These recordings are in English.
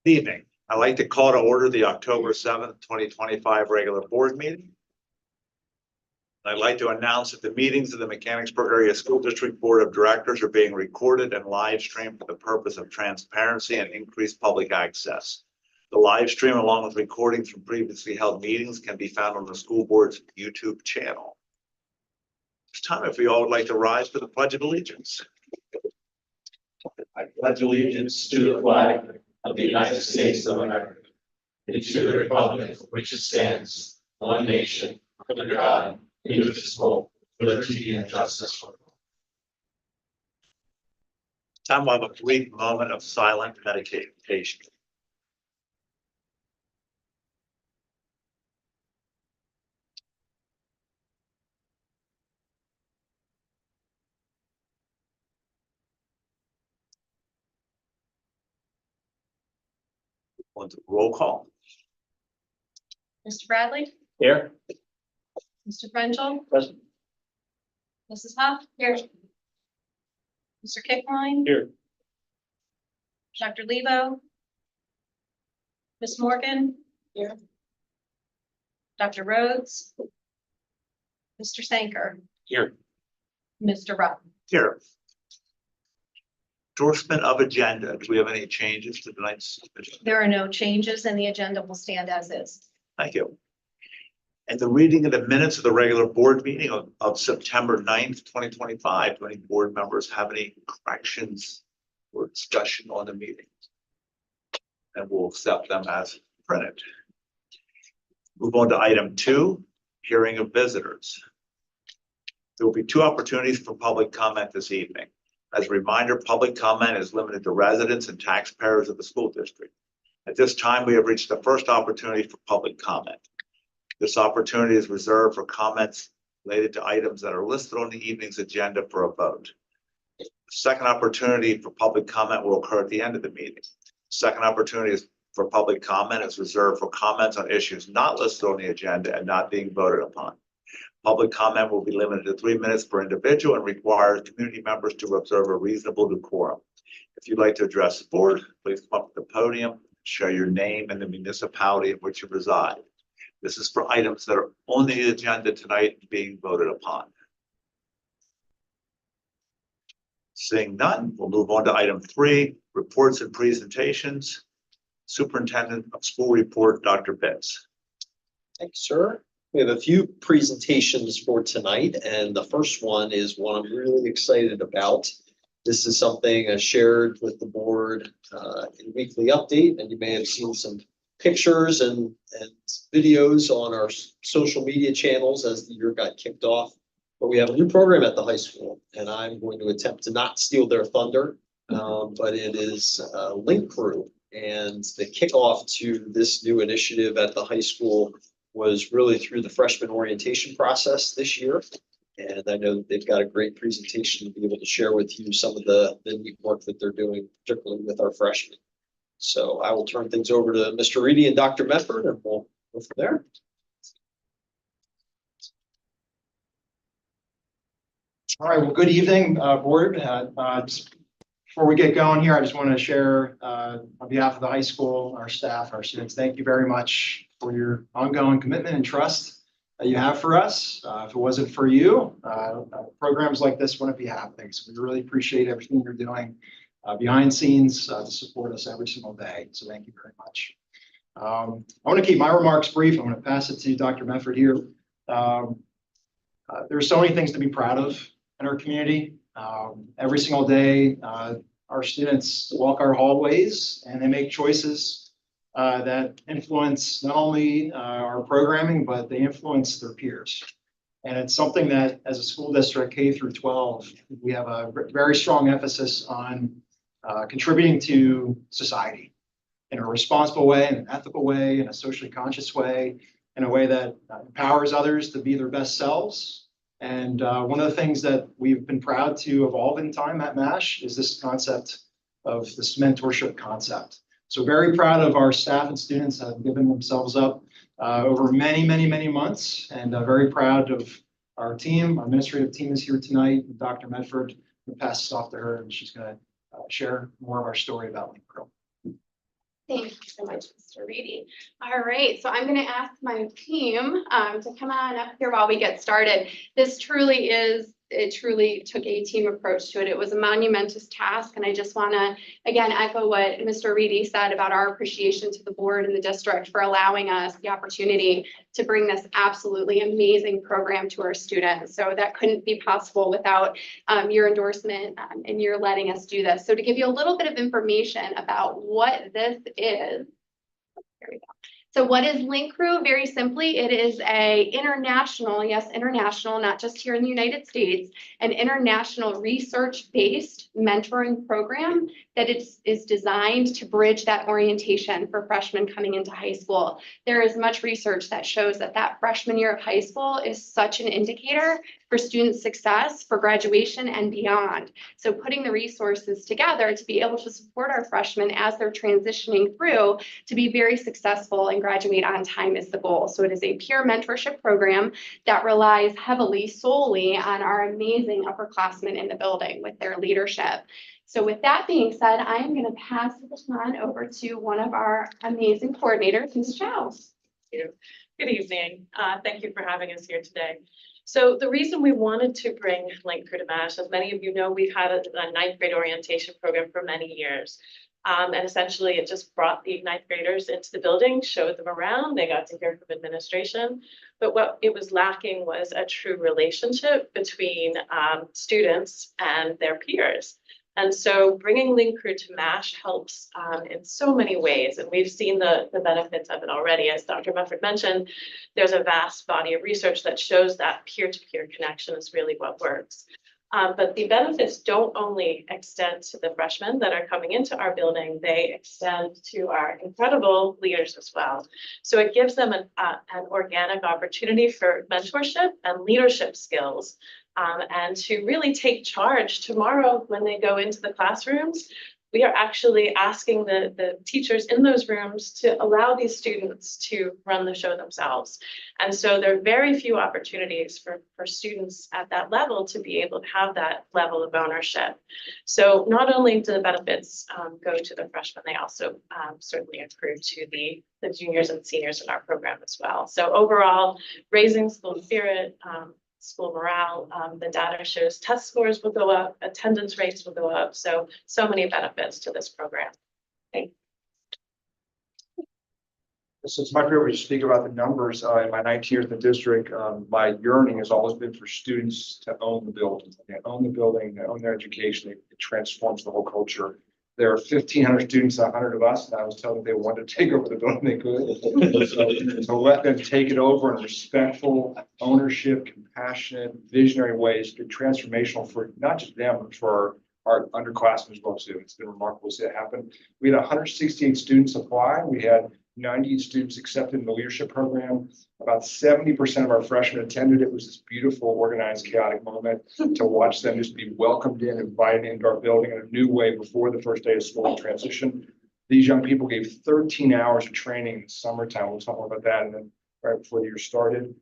Good evening. I'd like to call to order the October 7th, 2025 regular board meeting. I'd like to announce that the meetings of the Mechanicsburg Area School District Board of Directors are being recorded and live streamed for the purpose of transparency and increased public access. The live stream, along with recordings from previously held meetings, can be found on the school board's YouTube channel. It's time if we all would like to rise for the Pledge of Allegiance. I pledge allegiance to the flag of the United States of America, and to the republic for which it stands, one nation, under God, indivisible, with liberty and justice for all. Time we'll have a brief moment of silent meditation. Roll call. Mr. Bradley, Here. Mr. Frenchel, Present. Mrs. Huff, here. Mr. Kickline, Here. Dr. Lebo, Ms. Morgan, here. Dr. Rhodes, Mr. Sanker, Here. Mr. Rupp. Here. Endorsement of agenda. Do we have any changes to tonight's agenda? There are no changes and the agenda will stand as is. Thank you. And the reading of the minutes of the regular board meeting of September 9th, 2025. Do any board members have any corrections or discussion on the meeting? And we'll accept them as printed. Move on to item 2, hearing of visitors. There will be 2 opportunities for public comment this evening. As a reminder, public comment is limited to residents and taxpayers of the school district. At this time, we have reached the first opportunity for public comment. This opportunity is reserved for comments related to items that are listed on the evening's agenda for a vote. The second opportunity for public comment will occur at the end of the meeting. The second opportunity for public comment is reserved for comments on issues not listed on the agenda and not being voted upon. Public comment will be limited to 3 minutes per individual and requires community members to observe a reasonable decorum. If you'd like to address the board, please come up to the podium, share your name and the municipality in which you reside. This is for items that are on the agenda tonight being voted upon. Seeing none, we'll move on to item 3, reports and presentations. Superintendent of School Report, Dr. Bitts. Thanks, sir. We have a few presentations for tonight, and the first one is one I'm really excited about. This is something I shared with the board in weekly update, and you may have seen some pictures and videos on our social media channels as the year got kicked off. But we have a new program at the high school, and I'm going to attempt to not steal their thunder, but it is Link Crew. And the kickoff to this new initiative at the high school was really through the freshman orientation process this year. And I know that they've got a great presentation to be able to share with you some of the neat work that they're doing, particularly with our freshmen. So I will turn things over to Mr. Reedy and Dr. Medford, and we'll go from there. All right, well, good evening, board. Before we get going here, I just want to share on behalf of the high school, our staff, our students, thank you very much for your ongoing commitment and trust that you have for us. If it wasn't for you, programs like this wouldn't be happening. So we really appreciate everything you're doing behind scenes to support us every single day. So thank you very much. I want to keep my remarks brief. I'm going to pass it to Dr. Medford here. There's so many things to be proud of in our community. Every single day, our students walk our hallways and they make choices that influence not only our programming, but they influence their peers. And it's something that as a school district, K through 12, we have a very strong emphasis on contributing to society in a responsible way, in an ethical way, in a socially conscious way, in a way that empowers others to be their best selves. And one of the things that we've been proud to evolve in time at MASH is this concept of this mentorship concept. So very proud of our staff and students that have given themselves up over many, many, many months, and very proud of our team. Our administrative team is here tonight. Dr. Medford, we'll pass this off to her, and she's going to share more of our story about Link Crew. Thank you so much, Mr. Reedy. All right, so I'm going to ask my team to come on up here while we get started. This truly is, it truly took a team approach to it. It was a monumentous task, and I just want to, again, echo what Mr. Reedy said about our appreciation to the board and the district for allowing us the opportunity to bring this absolutely amazing program to our students. So that couldn't be possible without your endorsement and your letting us do this. So to give you a little bit of information about what this is, here we go. So what is Link Crew? Very simply, it is a international, yes, international, not just here in the United States, an international research-based mentoring program that is designed to bridge that orientation for freshmen coming into high school. There is much research that shows that that freshman year of high school is such an indicator for student success, for graduation and beyond. So putting the resources together to be able to support our freshmen as they're transitioning through to be very successful and graduate on time is the goal. So it is a peer mentorship program that relies heavily solely on our amazing upperclassmen in the building with their leadership. So with that being said, I am going to pass the baton over to one of our amazing coordinators, Ms. Chow. Good evening. Thank you for having us here today. So the reason we wanted to bring Link Crew to MASH, as many of you know, we've had a ninth grade orientation program for many years. And essentially it just brought the ninth graders into the building, showed them around, they got to hear from administration. But what it was lacking was a true relationship between students and their peers. And so bringing Link Crew to MASH helps in so many ways, and we've seen the benefits of it already. As Dr. Buffett mentioned, there's a vast body of research that shows that peer-to-peer connection is really what works. But the benefits don't only extend to the freshmen that are coming into our building, they extend to our incredible leaders as well. So it gives them an organic opportunity for mentorship and leadership skills. And to really take charge tomorrow when they go into the classrooms. We are actually asking the teachers in those rooms to allow these students to run the show themselves. And so there are very few opportunities for students at that level to be able to have that level of ownership. So not only do the benefits go to the freshmen, they also certainly accrue to the juniors and seniors in our program as well. So overall, raising school spirit, school morale, the data shows test scores will go up, attendance rates will go up. So many benefits to this program. Thank you. So it's my privilege to speak about the numbers. In my 19 years in the district, my yearning has always been for students to own the building. They own the building, they own their education, it transforms the whole culture. There are 1,500 students, 100 of us, and I was telling them they wanted to take over the building, they could. So let them take it over in respectful, ownership, compassionate, visionary ways, to transformational for not just them, but for our underclassmen as well too. It's been remarkable to see it happen. We had 168 students apply. We had 90 students accepted in the leadership program. About 70% of our freshmen attended. It was this beautiful, organized, chaotic moment to watch them just be welcomed in, invited into our building in a new way before the first day of school transition. These young people gave 13 hours of training in the summertime. We'll talk more about that, and then right before the year started.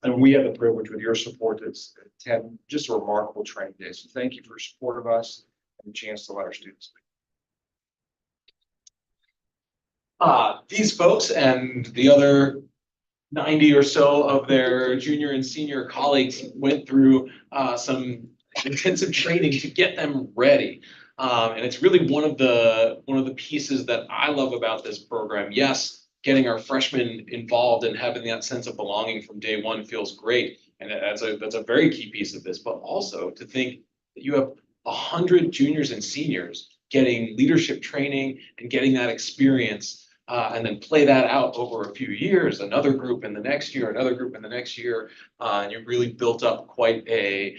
And we had the privilege with your support to attend just a remarkable training day. So thank you for your support of us and the chance to let our students speak. These folks and the other 90 or so of their junior and senior colleagues went through some intensive training to get them ready. And it's really one of the pieces that I love about this program. Yes, getting our freshmen involved and having that sense of belonging from day one feels great. And that's a very key piece of this, but also to think that you have 100 juniors and seniors getting leadership training and getting that experience, and then play that out over a few years, another group in the next year, another group in the next year, and you've really built up quite a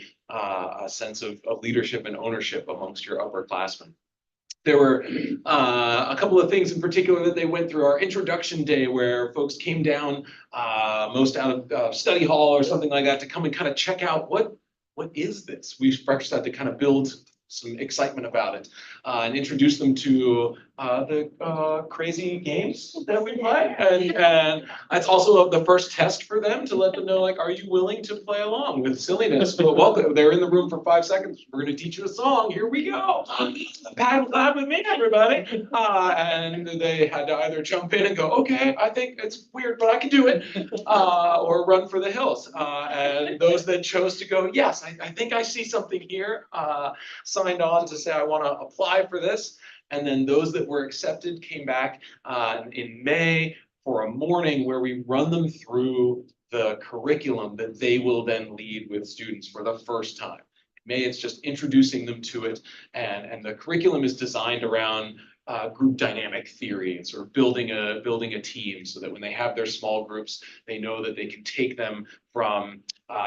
sense of leadership and ownership amongst your upperclassmen. There were a couple of things in particular that they went through. Our introduction day, where folks came down, most out of study hall or something like that, to come and kind of check out what is this. We first had to kind of build some excitement about it, and introduce them to the crazy games that we play. And it's also the first test for them to let them know, like, are you willing to play along with silliness? Well, they're in the room for 5 seconds. We're gonna teach you a song. Here we go. Pat clap with me, everybody. And they had to either jump in and go, okay, I think it's weird, but I can do it, or run for the hills. And those that chose to go, yes, I think I see something here, signed on to say, I want to apply for this. And then those that were accepted came back in May for a morning where we run them through the curriculum that they will then lead with students for the first time. In May, it's just introducing them to it, and the curriculum is designed around group dynamic theory and sort of building a team so that when they have their small groups, they know that they can take them from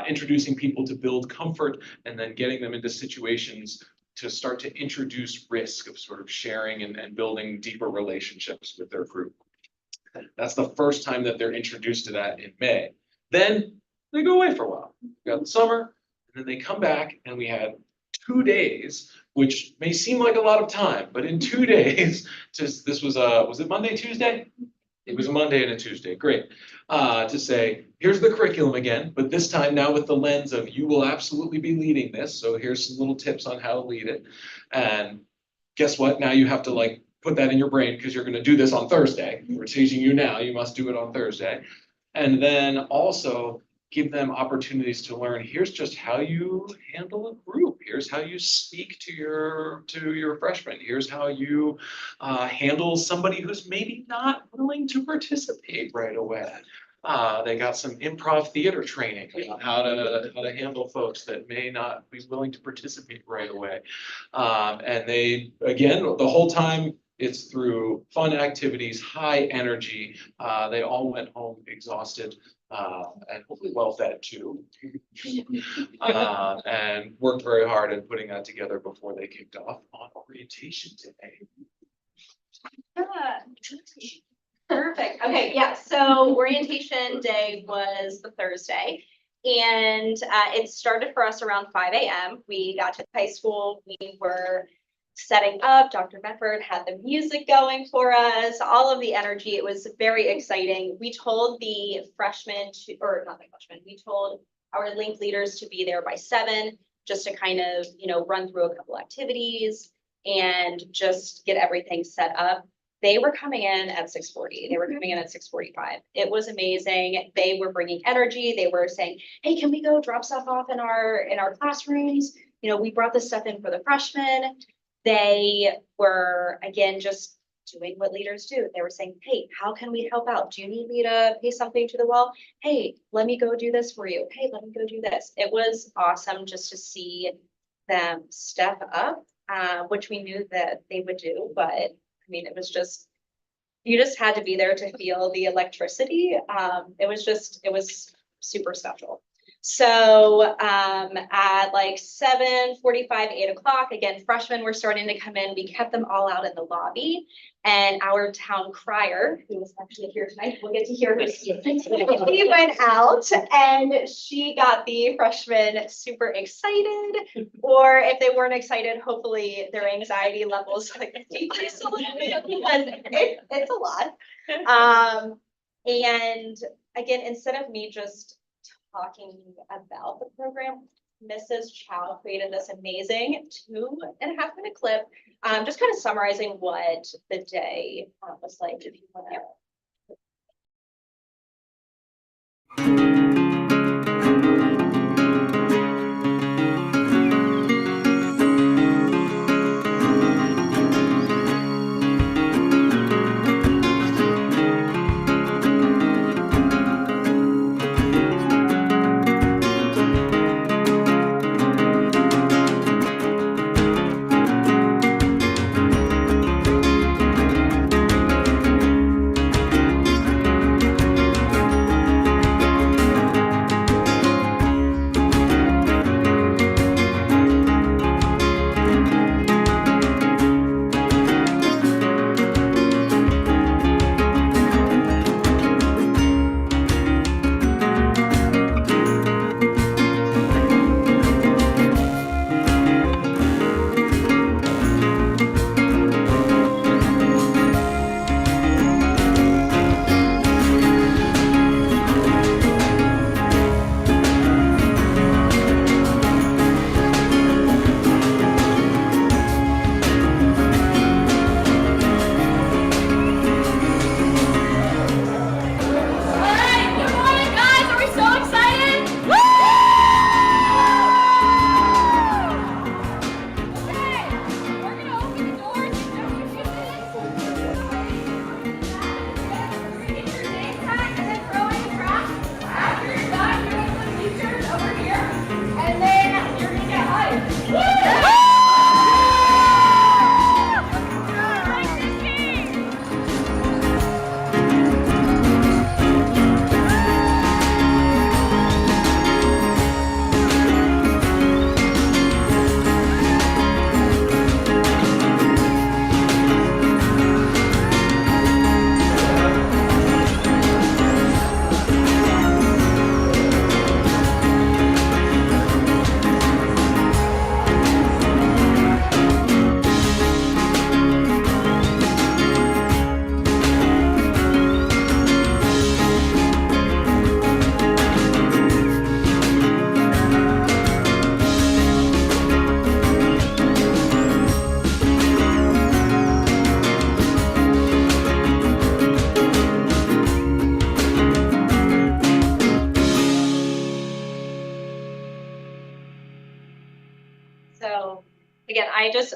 introducing people to build comfort and then getting them into situations to start to introduce risk of sort of sharing and building deeper relationships with their group. That's the first time that they're introduced to that in May. Then they go away for a while. We got the summer, and then they come back, and we had 2 days, which may seem like a lot of time, but in 2 days, this was it Monday, Tuesday? It was a Monday and a Tuesday, great. To say, here's the curriculum again, but this time now with the lens of you will absolutely be leading this. So here's some little tips on how to lead it. And guess what? Now you have to like put that in your brain because you're gonna do this on Thursday. We're teaching you now, you must do it on Thursday. And then also give them opportunities to learn, here's just how you handle a group. Here's how you speak to your freshmen. Here's how you handle somebody who's maybe not willing to participate right away. They got some improv theater training on how to handle folks that may not be willing to participate right away. And they, again, the whole time, it's through fun activities, high energy. They all went home exhausted and hopefully well fed too. And worked very hard in putting that together before they kicked off on orientation today. Perfect. Okay, yeah, so orientation day was the Thursday. And it started for us around 5 a.m. We got to high school, we were setting up, Dr. Bedford had the music going for us, all of the energy. It was very exciting. We told the freshmen to, or not the freshmen, we told our link leaders to be there by 7, just to kind of, run through a couple activities and just get everything set up. They were coming in at 6:40. They were coming in at 6:45. It was amazing. They were bringing energy. They were saying, hey, can we go drop stuff off in our classrooms? We brought this stuff in for the freshmen. They were, again, just doing what leaders do. They were saying, hey, how can we help out? Do you need me to pay something to the wall? Hey, let me go do this for you. Hey, let me go do this. It was awesome just to see them step up, which we knew that they would do. But I mean, it was just, you just had to be there to feel the electricity. It was super special. So at like 7:45, 8 o'clock, again, freshmen were starting to come in. We kept them all out in the lobby. And our town crier, who is actually here tonight, we'll get to hear who she is. She went out and she got the freshmen super excited. Or if they weren't excited, hopefully their anxiety levels like decreased a little bit because it's a lot. And again, instead of me just talking about the program, Mrs. Chow created this amazing 2.5-minute clip, just kind of summarizing what the day was like, if you want to.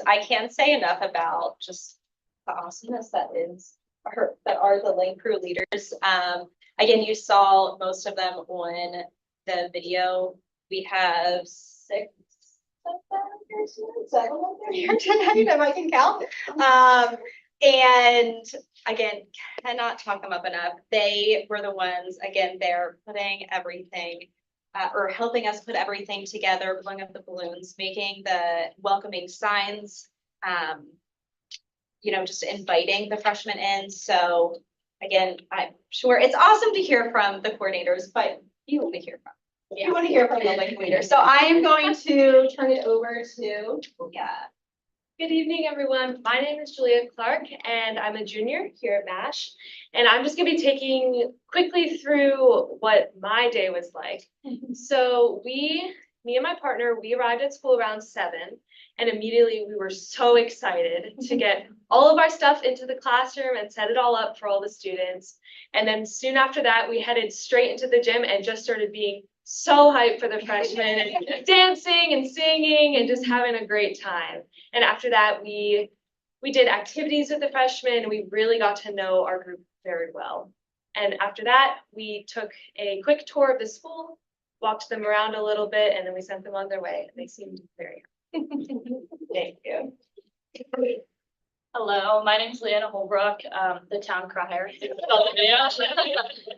I can't say enough about just the awesomeness that are the Link Crew leaders. Again, you saw most of them on the video. We have 6 of them here tonight, 7 of them here tonight, if I can count. And again, cannot talk them up enough. They were the ones, again, they're putting everything or helping us put everything together, blowing up the balloons, making the welcoming signs, just inviting the freshmen in. So again, I'm sure it's awesome to hear from the coordinators, but you want to hear from. You want to hear from the Link leader. So I am going to turn it over to Julia. Good evening, everyone. My name is Julia Clark, and I'm a junior here at MASH. And I'm just going to be taking quickly through what my day was like. So me and my partner, we arrived at school around 7, and immediately we were so excited to get all of our stuff into the classroom and set it all up for all the students. And then soon after that, we headed straight into the gym and just started being so hyped for the freshmen and dancing and singing and just having a great time. And after that, we did activities with the freshmen and we really got to know our group very well. And after that, we took a quick tour of the school, walked them around a little bit, and then we sent them on their way. They seemed very happy. Thank you. Hello, my name is Leanna Holbrook, the town crier.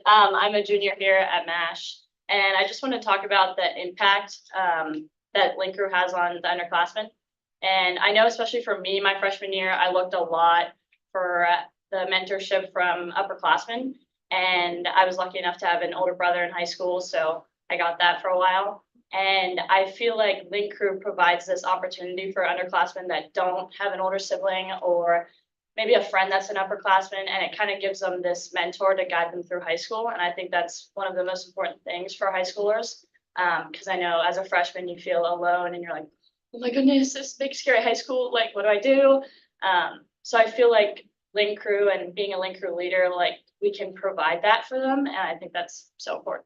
I'm a junior here at MASH. And I just want to talk about the impact that Link Crew has on the underclassmen. And I know, especially for me, my freshman year, I looked a lot for the mentorship from upperclassmen. And I was lucky enough to have an older brother in high school, so I got that for a while. And I feel like Link Crew provides this opportunity for underclassmen that don't have an older sibling or maybe a friend that's an upperclassman, and it kind of gives them this mentor to guide them through high school. And I think that's one of the most important things for high schoolers. Because I know as a freshman, you feel alone and you're like, oh my goodness, this big scary high school, like, what do I do? So I feel like Link Crew and being a Link Crew leader, like, we can provide that for them. And I think that's so important.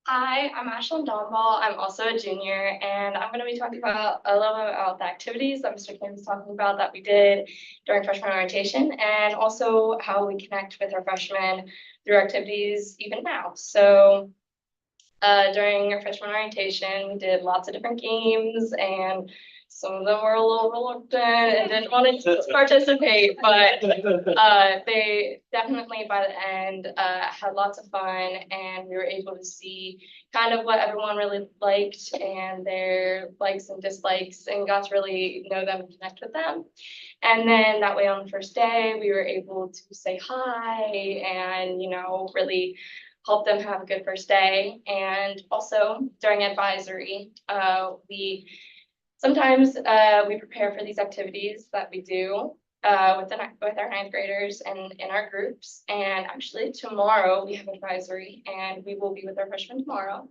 Hi, I'm Ashlyn Donball. I'm also a junior, and I'm going to be talking about a little bit about the activities that Mr. Kim was talking about that we did during freshman orientation, and also how we connect with our freshmen through activities even now. So during our freshman orientation, we did lots of different games, and some of them were a little reluctant and didn't want to participate, but they definitely by the end had lots of fun, and we were able to see kind of what everyone really liked and their likes and dislikes, and got to really know them and connect with them. And then that way on the first day, we were able to say hi and, really help them have a good first day. And also during advisory, Sometimes we prepare for these activities that we do with our ninth graders and in our groups. And actually tomorrow we have advisory, and we will be with our freshmen tomorrow.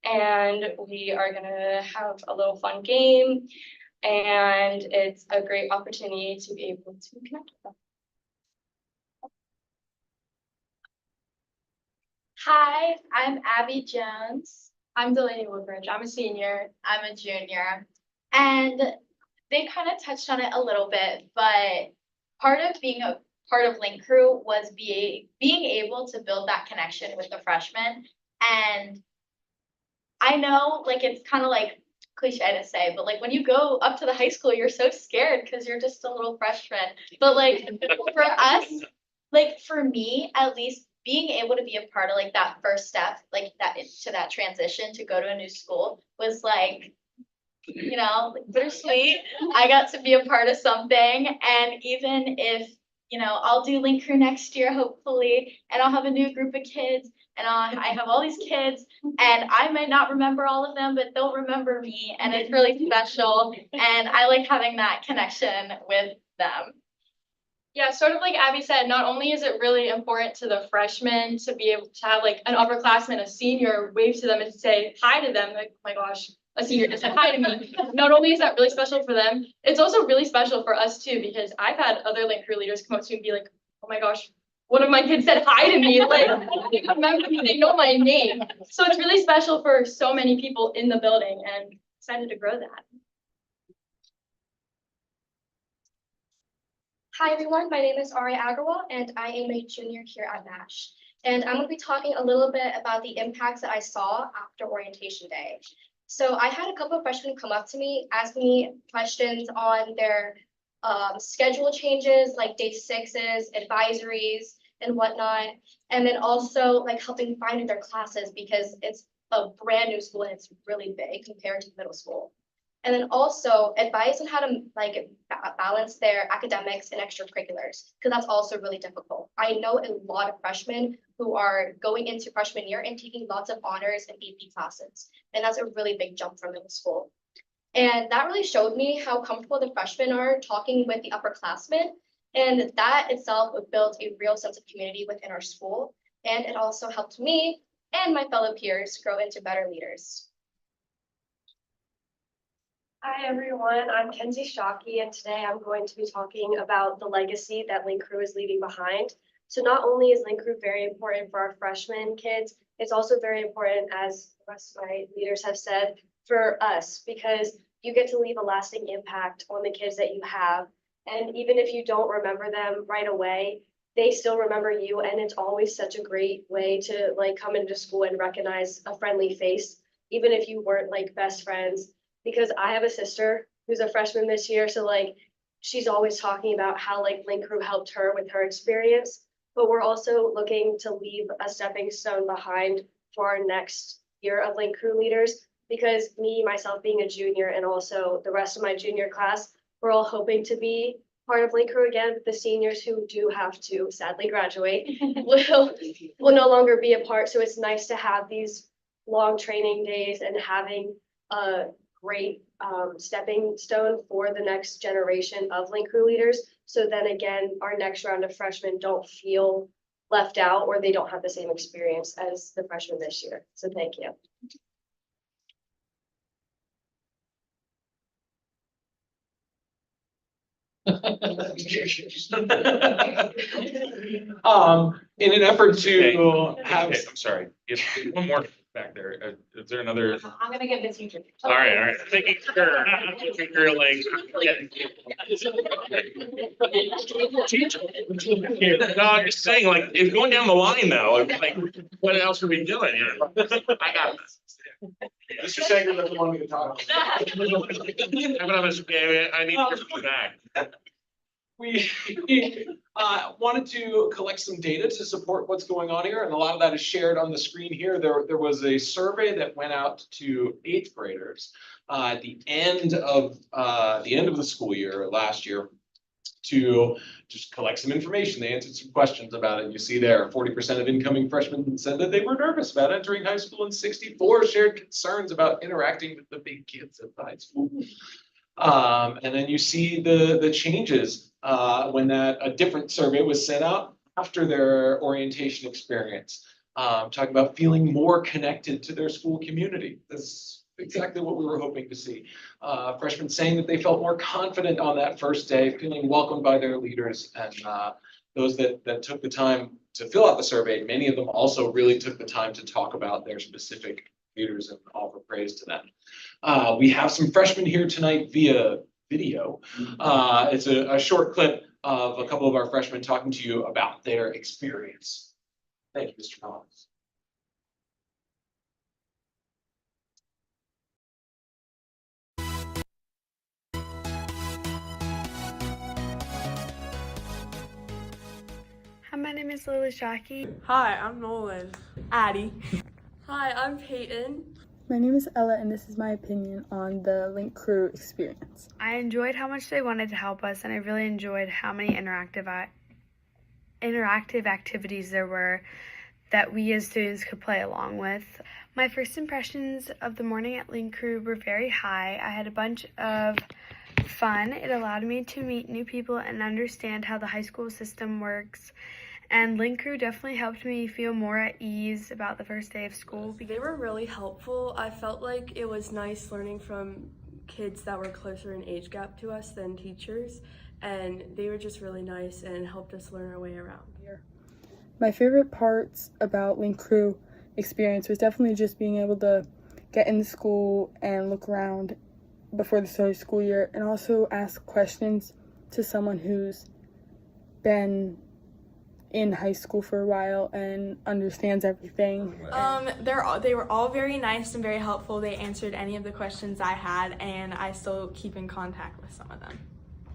And we are gonna have a little fun game, and it's a great opportunity to be able to connect with them. Hi, I'm Abby Jones. I'm Delaney Woodbridge. I'm a senior. I'm a junior. And they kind of touched on it a little bit, but part of being a part of Link Crew was being able to build that connection with the freshmen. And I know, like, it's kind of like cliche to say, but like when you go up to the high school, you're so scared because you're just a little freshman. But like for us, like for me, at least, being able to be a part of like that first step, like that into that transition to go to a new school was like, bittersweet. I got to be a part of something. And even if, I'll do Link Crew next year, hopefully, and I'll have a new group of kids, and I have all these kids, and I might not remember all of them, but they'll remember me, and it's really special. And I like having that connection with them. Yeah, sort of like Abby said, not only is it really important to the freshmen to be able to have like an upperclassman, a senior, wave to them and say hi to them, like, oh my gosh, a senior just said hi to me. Not only is that really special for them, it's also really special for us too, because I've had other Link Crew leaders come up to me and be like, oh my gosh, one of my kids said hi to me, like, they remember me, they know my name. So it's really special for so many people in the building, and excited to grow that. Hi, everyone. My name is Ari Agarwal, and I am a junior here at MASH. And I'm going to be talking a little bit about the impacts that I saw after orientation day. So I had a couple of freshmen come up to me, ask me questions on their schedule changes, like day sixes, advisories, and whatnot. And then also like helping find their classes because it's a brand new school and it's really big compared to middle school. And then also advice on how to like balance their academics and extracurriculars, because that's also really difficult. I know a lot of freshmen who are going into freshman year and taking lots of honors and AP classes. And that's a really big jump from middle school. And that really showed me how comfortable the freshmen are talking with the upperclassmen. And that itself built a real sense of community within our school. And it also helped me and my fellow peers grow into better leaders. Hi everyone, I'm Kenzie Shockey, and today I'm going to be talking about the legacy that Link Crew is leaving behind. So not only is Link Crew very important for our freshman kids, it's also very important, as the rest of my leaders have said, for us, because you get to leave a lasting impact on the kids that you have. And even if you don't remember them right away, they still remember you, and it's always such a great way to like come into school and recognize a friendly face, even if you weren't like best friends. Because I have a sister who's a freshman this year, so like she's always talking about how like Link Crew helped her with her experience. But we're also looking to leave a stepping stone behind for our next year of Link Crew leaders, because me, myself being a junior, and also the rest of my junior class, we're all hoping to be part of Link Crew again. The seniors who do have to sadly graduate will no longer be a part. So it's nice to have these long training days and having a great stepping stone for the next generation of Link Crew leaders. So then again, our next round of freshmen don't feel left out, or they don't have the same experience as the freshmen this year. So thank you. In an effort to Okay, have. I'm sorry, if, one more back there, is there another? I'm gonna give the teacher. All right, thinking sure, like. No, I'm just saying, like, it's going down the line though, like, what else are we doing here? I got this. Mr. Sanger doesn't want me to talk. I need to hear from the back. We wanted to collect some data to support what's going on here, and a lot of that is shared on the screen here. There was a survey that went out to 8th graders at the end of the school year last year to just collect some information. They answered some questions about it. You see there, 40% of incoming freshmen said that they were nervous about entering high school, and 64 shared concerns about interacting with the big kids at the high school. And then you see the changes when a different survey was sent out after their orientation experience, talking about feeling more connected to their school community. That's exactly what we were hoping to see. Freshmen saying that they felt more confident on that first day, feeling welcomed by their leaders, and those that took the time to fill out the survey, many of them also really took the time to talk about their specific leaders and offer praise to them. We have some freshmen here tonight via video. It's a short clip of a couple of our freshmen talking to you about their experience. Thank you, Mr. Collins. Hi, my name is Lily Shockey. Hi, I'm Nolan. Addie. Hi, I'm Peyton. My name is Ella, and this is my opinion on the Link Crew experience. I enjoyed how much they wanted to help us, and I really enjoyed how many interactive activities there were that we as students could play along with. My first impressions of the morning at Link Crew were very high. I had a bunch of fun. It allowed me to meet new people and understand how the high school system works. And Link Crew definitely helped me feel more at ease about the first day of school. They were really helpful. I felt like it was nice learning from kids that were closer in age gap to us than teachers, and they were just really nice and helped us learn our way around here. My favorite parts about Link Crew experience was definitely just being able to get into school and look around before the start of the school year, and also ask questions to someone who's been in high school for a while and understands everything. They were all very nice and very helpful. They answered any of the questions I had, and I still keep in contact with some of them.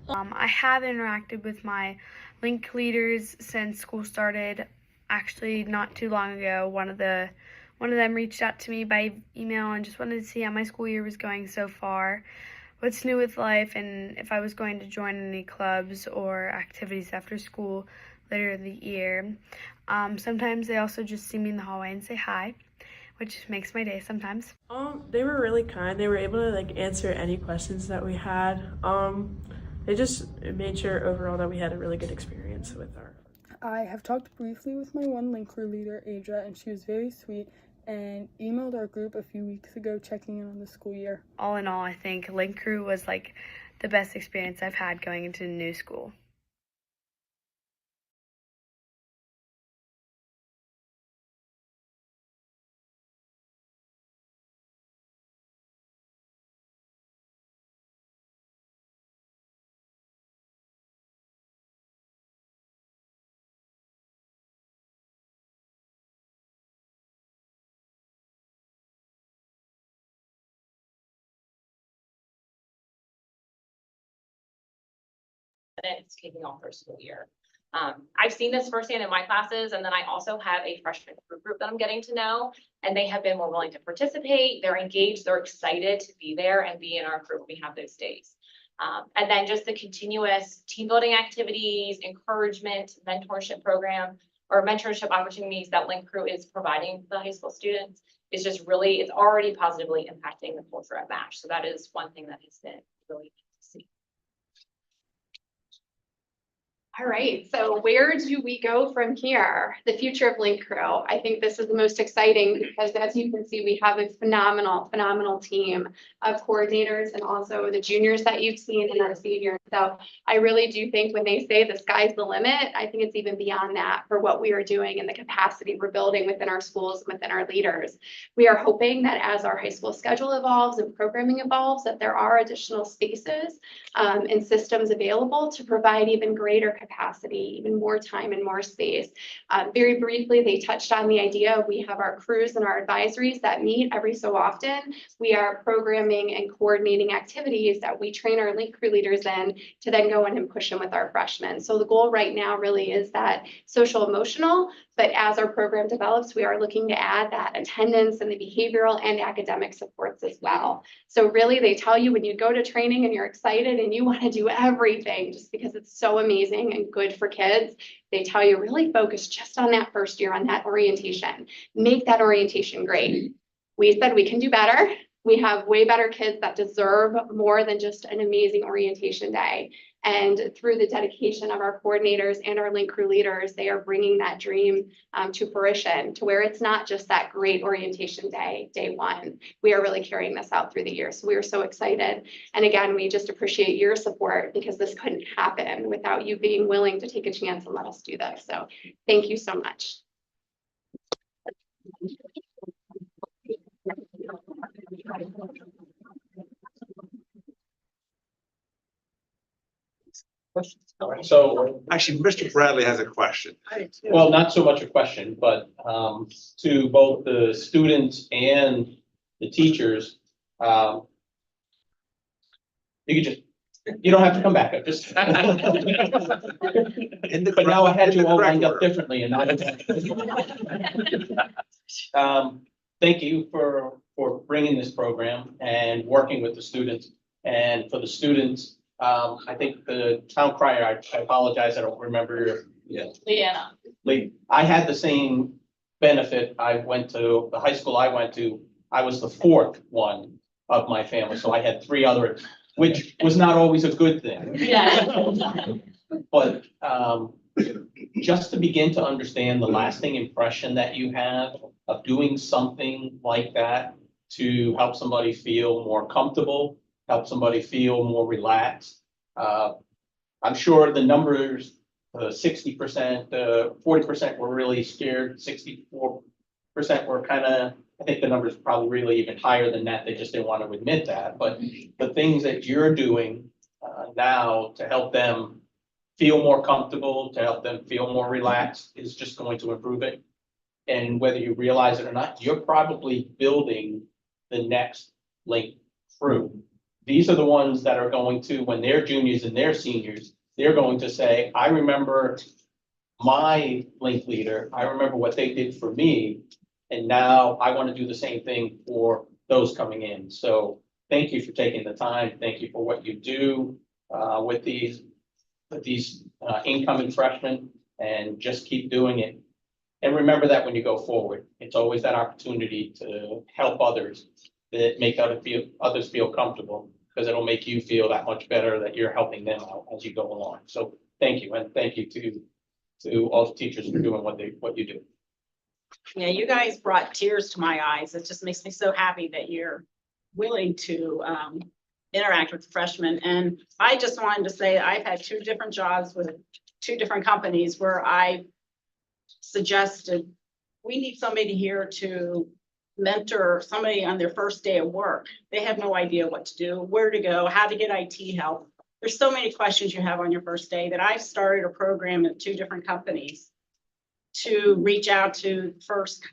I have interacted with my link leaders since school started. Actually, not too long ago, one of them reached out to me by email and just wanted to see how my school year was going so far, what's new with life, and if I was going to join any clubs or activities after school later in the year. Sometimes they also just see me in the hallway and say hi, which makes my day sometimes. They were really kind. They were able to answer any questions that we had. They just made sure overall that we had a really good experience with our. I have talked briefly with my one link crew leader, Adra, and she was very sweet and emailed our group a few weeks ago checking in on the school year. All in all, I think Link Crew was the best experience I've had going into new school. It's kicking off their school year. I've seen this firsthand in my classes, and then I also have a freshman group that I'm getting to know, and they have been more willing to participate. They're engaged, they're excited to be there and be in our group. We have those days. And then just the continuous team building activities, encouragement, mentorship program, or mentorship opportunities that Link Crew is providing the high school students is just really, it's already positively impacting the culture at MASH. So that is one thing that has been really neat to see. All right, so where do we go from here? The future of Link Crew. I think this is the most exciting because, as you can see, we have a phenomenal team of coordinators and also the juniors that you've seen and our seniors. So I really do think when they say the sky's the limit, I think it's even beyond that for what we are doing and the capacity we're building within our schools and within our leaders. We are hoping that as our high school schedule evolves and programming evolves, that there are additional spaces and systems available to provide even greater capacity, even more time and more space. Very briefly, they touched on the idea we have our crews and our advisories that meet every so often. We are programming and coordinating activities that we train our Link Crew leaders in to then go in and push them with our freshmen. So the goal right now really is that social emotional, but as our program develops, we are looking to add that attendance and the behavioral and academic supports as well. So really, they tell you when you go to training and you're excited and you want to do everything just because it's so amazing and good for kids, they tell you really focus just on that first year, on that orientation. Make that orientation great. We said we can do better. We have way better kids that deserve more than just an amazing orientation day. And through the dedication of our coordinators and our Link Crew leaders, they are bringing that dream to fruition, to where it's not just that great orientation day, day one. We are really carrying this out through the year. So we are so excited. And again, we just appreciate your support because this couldn't happen without you being willing to take a chance and let us do this. So thank you so much. So, Actually, Mr. Bradley has a question. well, not so much a question, but to both the students and the teachers, you could you don't have to come back up, just. But now I had you all lined up differently and thank you for bringing this program and working with the students. And for the students, I think the town crier, I apologize, I don't remember. Yeah. Leanna. I had the same benefit. I went to the high school I went to. I was the fourth one of my family, so I had three other, which was not always a good thing. Yeah. But just to begin to understand the lasting impression that you have of doing something like that to help somebody feel more comfortable, help somebody feel more relaxed. I'm sure the numbers, 60%, 40% were really scared, 64% were kind of I think the number is probably really even higher than that. They just didn't want to admit that. But the things that you're doing now to help them feel more comfortable, to help them feel more relaxed is just going to improve it. And whether you realize it or not, you're probably building the next Link crew. These are the ones that are going to, when they're juniors and they're seniors, they're going to say, I remember my Link leader, I remember what they did for me, and now I want to do the same thing for those coming in. So thank you for taking the time. Thank you for what you do with these incoming freshmen, and just keep doing it. And remember that when you go forward, it's always that opportunity to help others, that make others feel comfortable, because it'll make you feel that much better that you're helping them out as you go along. So thank you, and thank you to all the teachers for doing what you do. Yeah, you guys brought tears to my eyes. It just makes me so happy that you're willing to interact with freshmen. And I just wanted to say I've had 2 different jobs with 2 different companies where I suggested we need somebody here to mentor somebody on their first day of work. They have no idea what to do, where to go, how to get IT help. There's so many questions you have on your first day that I've started a program at 2 different companies to reach out to first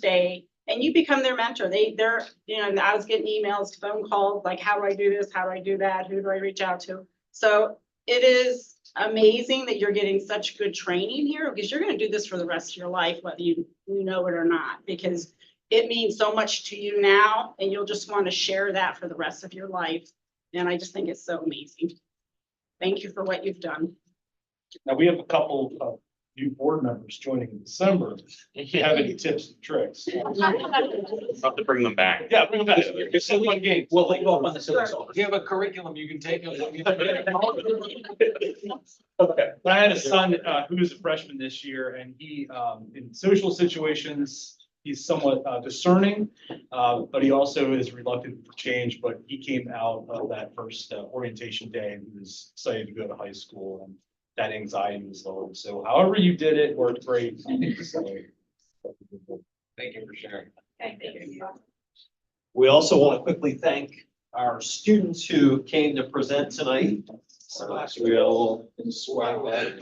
day, and you become their mentor. They're, you know, I was getting emails, phone calls, like, how do I do this? How do I do that? Who do I reach out to? So it is amazing that you're getting such good training here, because you're going to do this for the rest of your life, whether you know it or not, because it means so much to you now, and you'll just want to share that for the rest of your life. And I just think it's so amazing. Thank you for what you've done. Now, we have a couple of new board members joining in December. If you have any tips and tricks. Have to bring them back. Yeah, bring them back. It's a fun game. We'll let you go up on the silly side. You have a curriculum you can take. Okay, I had a son who's a freshman this year, and he, in social situations, he's somewhat discerning, but he also is reluctant for change. But he came out of that first orientation day, and he was excited to go to high school, and that anxiety was lowered. So however you did it worked great. So, thank you for sharing. Thank you. We also want to quickly thank our students who came to present tonight. So we'll swag that.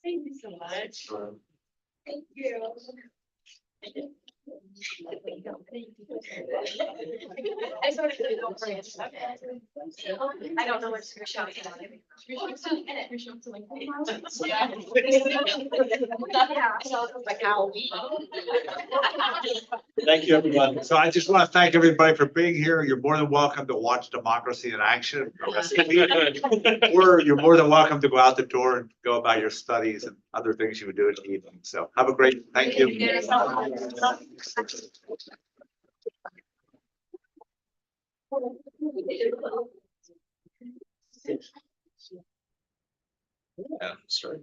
Thank you so much. Thank you. I don't know where to shout it out. Like Halloween. Thank you, everyone. So I just want to thank everybody for being here. You're more than welcome to watch Democracy in Action. Or you're more than welcome to go out the door and go about your studies and other things you would do in the evening. So have a great, thank you. Yeah, sorry.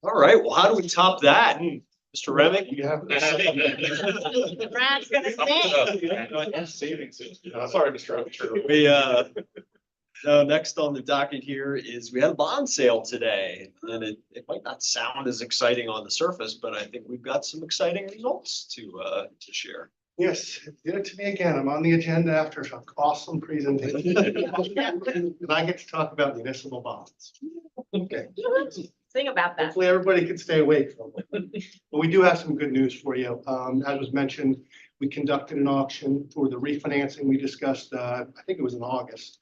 All right, well, how do we top that? Mr. Remick? You have. Brad's gonna sing. Savings. Sorry, Mr. We, next on the docket here is we had a bond sale today, and it might not sound as exciting on the surface, but I think we've got some exciting results to share. Yes, did it to me again. I'm on the agenda after an awesome presentation. And I get to talk about municipal bonds. Okay. Sing about that. Hopefully everybody can stay awake for a moment. But we do have some good news for you. As was mentioned, we conducted an auction for the refinancing we discussed, I think it was in August,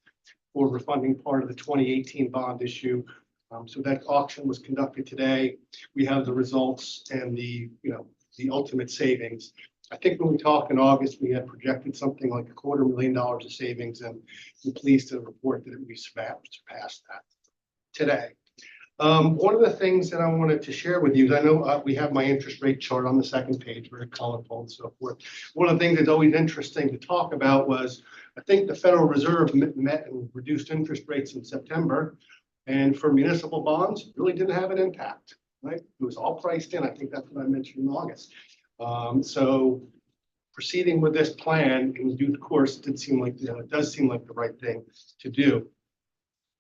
for refunding part of the 2018 bond issue. So that auction was conducted today. We have the results and the ultimate savings. I think when we talked in August, we had projected something like $250,000 of savings, and I'm pleased to report that we surpassed that today. One of the things that I wanted to share with you is I know we have my interest rate chart on the second page, very colorful and so forth. One of the things that's always interesting to talk about was I think the Federal Reserve met and reduced interest rates in September, and for municipal bonds, really didn't have an impact, right? It was all priced in. I think that's what I mentioned in August. So proceeding with this plan in due course does seem like the right thing to do.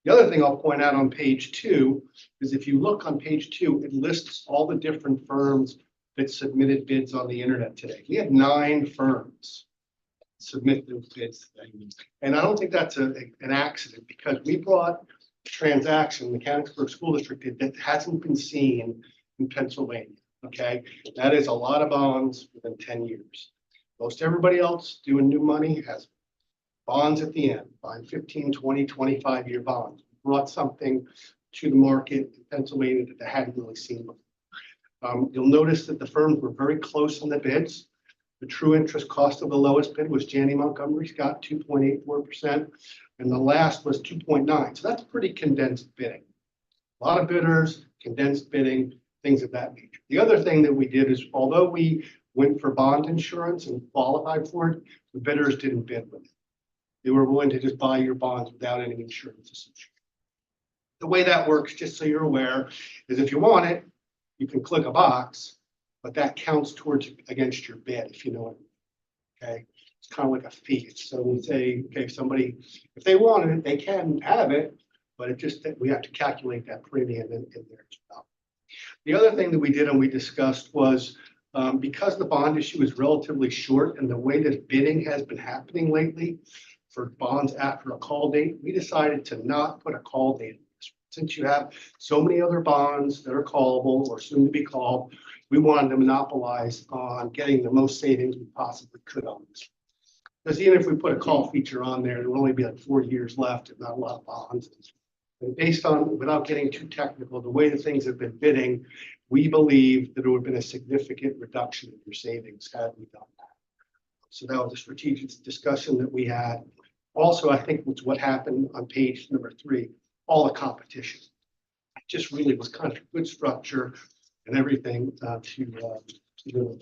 The other thing I'll point out on page 2 is if you look on page 2, it lists all the different firms that submitted bids on the internet today. We had 9 firms submit those bids today. And I don't think that's an accident, because we brought a transaction, the Mechanicsburg School District did, that hasn't been seen in Pennsylvania, okay? That is a lot of bonds within 10 years. Most everybody else doing new money has bonds at the end, buying 15, 20, 25-year bonds. Brought something to the market in Pennsylvania that they hadn't really seen before. You'll notice that the firms were very close on the bids. The true interest cost of the lowest bid was Janney Montgomery Scott, 2.84%, and the last was 2.9. So that's pretty condensed bidding. A lot of bidders, condensed bidding, things of that nature. The other thing that we did is, although we went for bond insurance and qualified for it, the bidders didn't bid with it. They were willing to just buy your bonds without any insurance associated. The way that works, just so you're aware, is if you want it, you can click a box, but that counts towards against your bid, if you know what I mean. Okay, it's kind of like a fee. So we say, okay, if they wanted it, they can have it, but it just that we have to calculate that premium in there as well. The other thing that we did and we discussed was because the bond issue is relatively short and the way that bidding has been happening lately for bonds after a call date, we decided to not put a call date. Since you have so many other bonds that are callable or soon to be called, we wanted to monopolize on getting the most savings we possibly could on this. Because even if we put a call feature on there, there will only be like 4 years left and not a lot of bonds. And based on, without getting too technical, the way that things have been bidding, we believe that it would have been a significant reduction in your savings had we done that. So that was a strategic discussion that we had. Also, I think was what happened on page number 3, all the competition. It just really was kind of good structure and everything to do.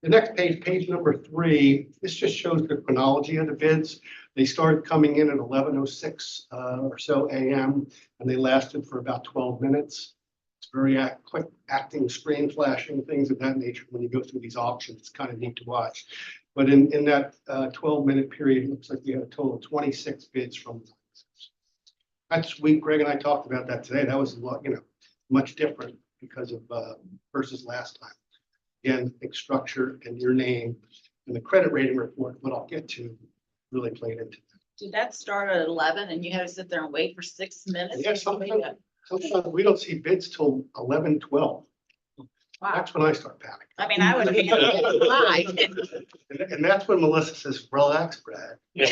The next page, page number 3, this just shows the chronology of the bids. They started coming in at 11:06 or so a.m. and they lasted for about 12 minutes. It's very quick acting, screen flashing, things of that nature. When you go through these auctions, it's kind of neat to watch. But in that 12-minute period, it looks like we had a total of 26 bids from. That's sweet. Greg and I talked about that today. That was a lot, much different because of versus last time. Again, I think structure and your name and the credit rating report, what I'll get to, really played into that. Did that start at 11 and you had to sit there and wait for 6 minutes? Yeah, sometimes we don't see bids till 11, 12. Wow. That's when I start panicking. I mean, I would have And that's when Melissa says, relax, Brad. And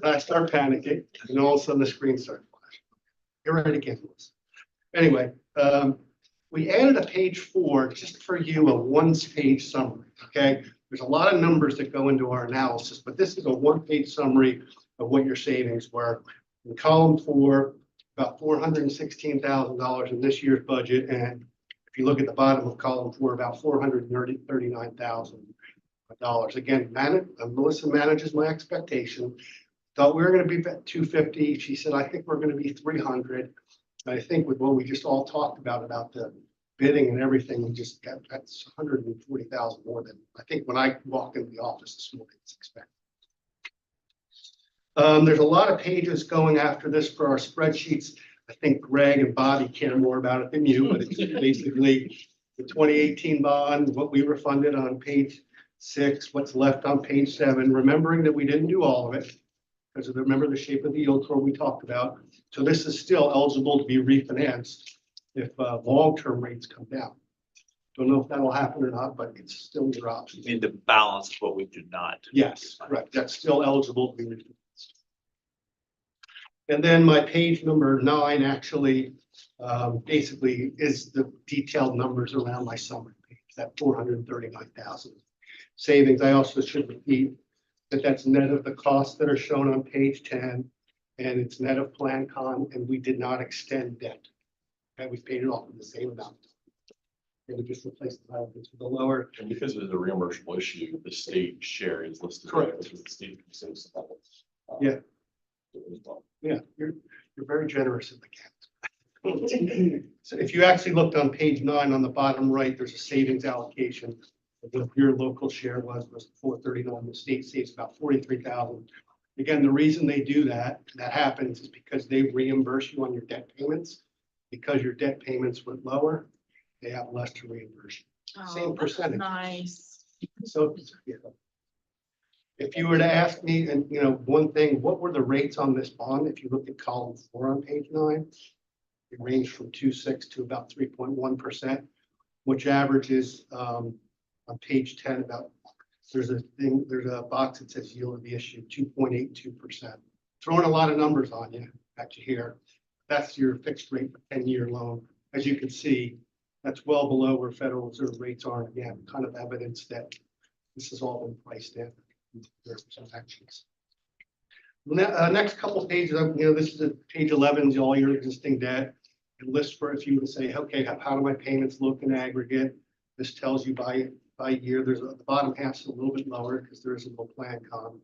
I start panicking and all of a sudden the screen starts flashing. You're right again, Melissa. Anyway, we added a page 4 just for you, a 1-page summary, okay? There's a lot of numbers that go into our analysis, but this is a 1-page summary of what your savings were. In column 4, about $416,000 in this year's budget, and if you look at the bottom of column 4, about $439,000. Again, Melissa manages my expectation. Thought we were going to be at 250. She said, I think we're going to be 300. I think with what we just all talked about the bidding and everything, we just got that's 140,000 more than I think when I walked into the office this morning, it's expected. There's a lot of pages going after this for our spreadsheets. I think Greg and Bobby care more about it than you, but it's basically the 2018 bond, what we refunded on page 6, what's left on page 7, remembering that we didn't do all of it because remember the shape of the yield curve we talked about. So this is still eligible to be refinanced if long-term rates come down. Don't know if that'll happen or not, but it's still your option. I mean, the balance of what we did not. Yes, correct. That's still eligible to be refinanced. And then my page number 9 actually basically is the detailed numbers around my summary page, that 439,000 savings. I also should repeat that that's net of the costs that are shown on page 10, and it's net of plan con, and we did not extend debt. And we paid it off in the same amount. And we just replaced the liabilities with the lower. And because it is a reimbursable issue, the state share is listed. Correct. With the state. Yeah. Yeah, you're very generous at the count. So if you actually looked on page 9 on the bottom right, there's a savings allocation. What your local share was 439. The state saves about 43,000. Again, the reason they do that happens is because they reimburse you on your debt payments. Because your debt payments went lower, they have less to reimburse you. Same percentage. Nice. So, if you were to ask me, and one thing, what were the rates on this bond? If you look at column 4 on page 9, it ranged from 2.6 to about 3.1%, which averages on page 10 about, there's a box that says yield of the issue 2.82%. Throwing a lot of numbers on you at you here. That's your fixed rate 10-year loan. As you can see, that's well below where Federal Reserve rates are. Again, kind of evidence that this has all been priced in. Transactions. Next couple of pages, this is page 11, is all your existing debt. It lists for if you would say, okay, how do my payments look in aggregate? This tells you by year. There's the bottom half's a little bit lower because there is a little plan con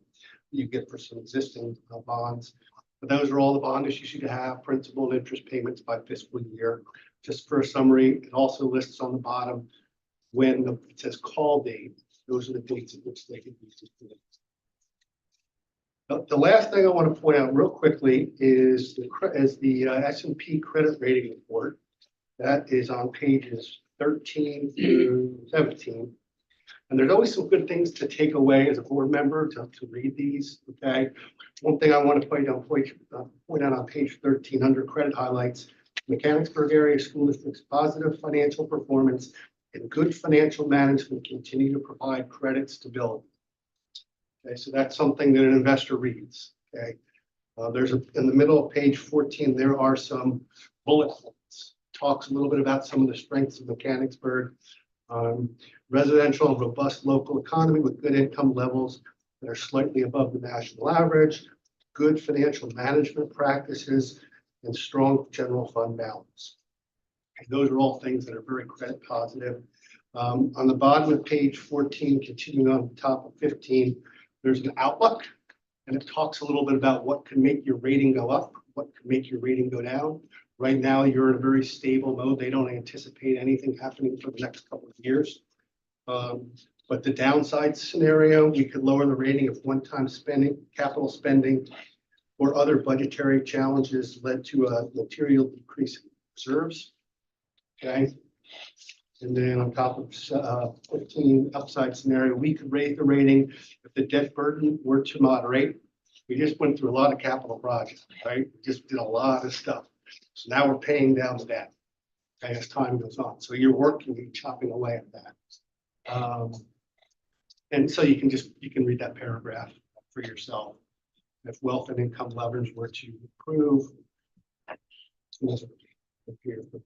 you get for some existing bonds. But those are all the bond issues you have, principal and interest payments by fiscal year. Just for a summary, it also lists on the bottom when it says call date. Those are the dates at which they can be used. The last thing I want to point out real quickly is the S&P credit rating report. That is on pages 13 through 17. And there's always some good things to take away as a board member to read these. Okay. One thing I want to point out on page 13 under credit highlights, Mechanicsburg Area School District's positive financial performance and good financial management continue to provide credit stability. Okay, so that's something that an investor reads. Okay, in the middle of page 14, there are some bullet points. Talks a little bit about some of the strengths of Mechanicsburg. Residential and robust local economy with good income levels that are slightly above the national average, good financial management practices, and strong general fund balance. Okay, those are all things that are very credit positive. On the bottom of page 14, continuing on the top of 15, there's an outlook, and it talks a little bit about what can make your rating go up, what can make your rating go down. Right now, you're in a very stable mode. They don't anticipate anything happening for the next couple of years. But the downside scenario, we could lower the rating if one-time spending, capital spending, or other budgetary challenges led to a material decrease in reserves. Okay. And then on top of 15 upside scenario, we could raise the rating if the debt burden were to moderate. We just went through a lot of capital projects, right? We just did a lot of stuff. So now we're paying down the debt, okay, as time goes on. So you're chopping away at that. And so you can read that paragraph for yourself. If wealth and income levers were to improve. But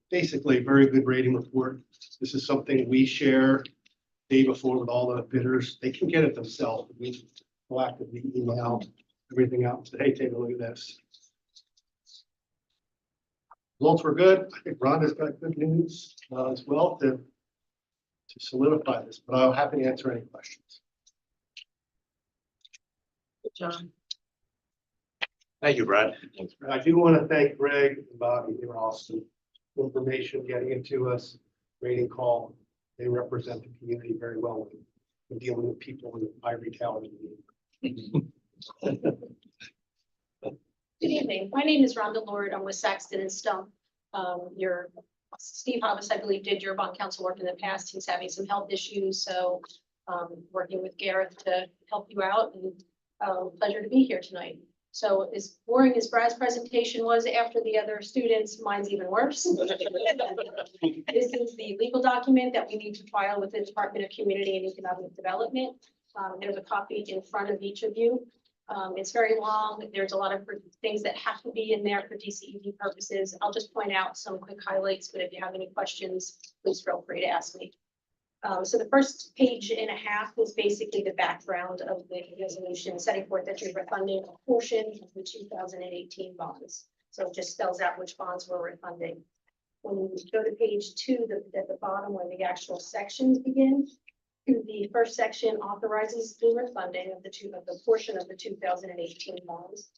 basically, very good rating report. This is something we share day before with all the bidders. They can get it themselves. We proactively email everything out and say, hey, take a look at this. Results were good. I think Rhonda's got good news as well to solidify this, but I'm happy to answer any questions. Good job. Thank you, Brad. I do want to thank Greg and Bobby. They were awesome. Information getting into us, rating call. They represent the community very well when dealing with people in ivory towers. Good evening. My name is Rhonda Lord. I'm with Saxton and Stump. Steve Hobbs, I believe, did your bond council work in the past. He's having some health issues, so working with Gareth to help you out, and pleasure to be here tonight. So as boring as Brad's presentation was after the other students, mine's even worse. This is the legal document that we need to file with the Department of Community and Economic Development. There's a copy in front of each of you. It's very long. There's a lot of things that have to be in there for DCED purposes. I'll just point out some quick highlights, but if you have any questions, please feel free to ask me. So the first page and a half is basically the background of the resolution setting forth that you're refunding a portion of the 2018 bonds. So it just spells out which bonds we're refunding. When you go to page 2, at the bottom where the actual sections begin, the first section authorizes the refunding of the portion of the 2018 bonds.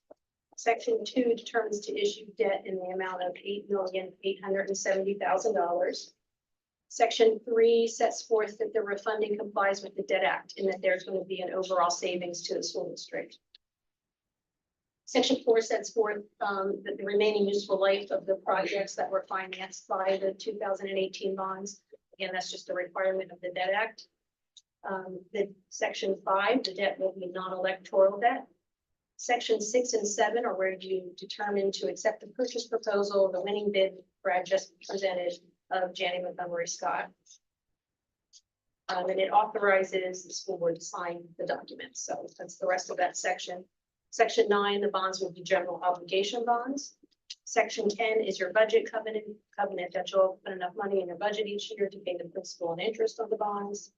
Section 2 determines to issue debt in the amount of $8,870,000. Section 3 sets forth that the refunding complies with the Debt Act and that there's going to be an overall savings to the school district. Section 4 sets forth that the remaining useful life of the projects that were financed by the 2018 bonds. Again, that's just a requirement of the Debt Act. The Section 5, the debt will be non-electoral debt. Section 6 and 7 are where you determine to accept the purchase proposal, the winning bid Brad just presented of Janney Montgomery Scott. And it authorizes the school board to sign the documents. So that's the rest of that section. Section 9, the bonds will be general obligation bonds. Section 10 is your budget covenant that you'll put enough money in your budget each year to pay the principal and interest of the bonds.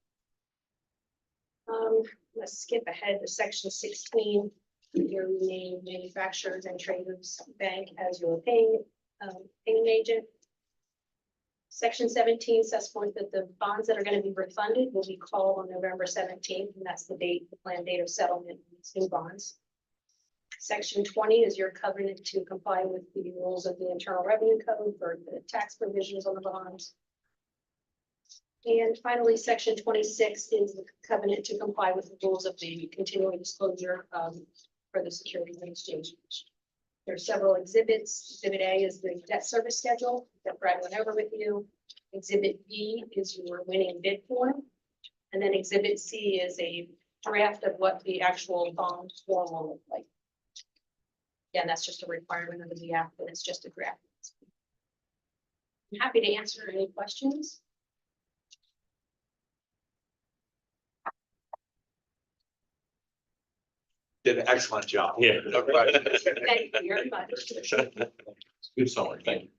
Let's skip ahead to section 16. Your name manufacturers and traders bank as your paying agent. Section 17 sets forth that the bonds that are going to be refunded will be called on November 17th, and that's the date, the planned date of settlement of these new bonds. Section 20 is your covenant to comply with the rules of the Internal Revenue Code for the tax provisions on the bonds. And finally, section 26 is the covenant to comply with the rules of the continuing disclosure for the Securities and Exchange Commission. There are several exhibits. Exhibit A is the debt service schedule that Brad went over with you. Exhibit B is your winning bid form. And then Exhibit C is a draft of what the actual bond form will look like. Yeah, that's just a requirement of the act, but it's just a draft. I'm happy to answer any questions. Did an excellent job. Yeah. Thank you very much. Good summary, thank you.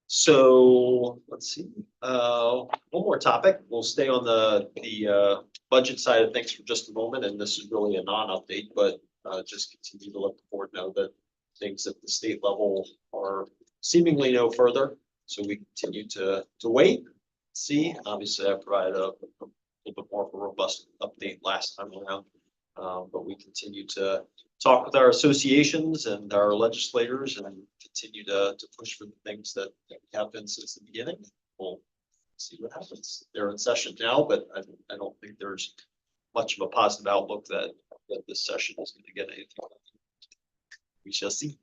So let's see, one more topic. We'll stay on the budget side of things for just a moment, and this is really a non-update, but just continue to let the board know that things at the state level are seemingly no further. So we continue to wait, see. Obviously, I provided a little bit more of a robust update last time around, but we continue to talk with our associations and our legislators and continue to push for the things that have been since the beginning. We'll see what happens. They're in session now, but I don't think there's much of a positive outlook that this session is going to get anything. We shall see.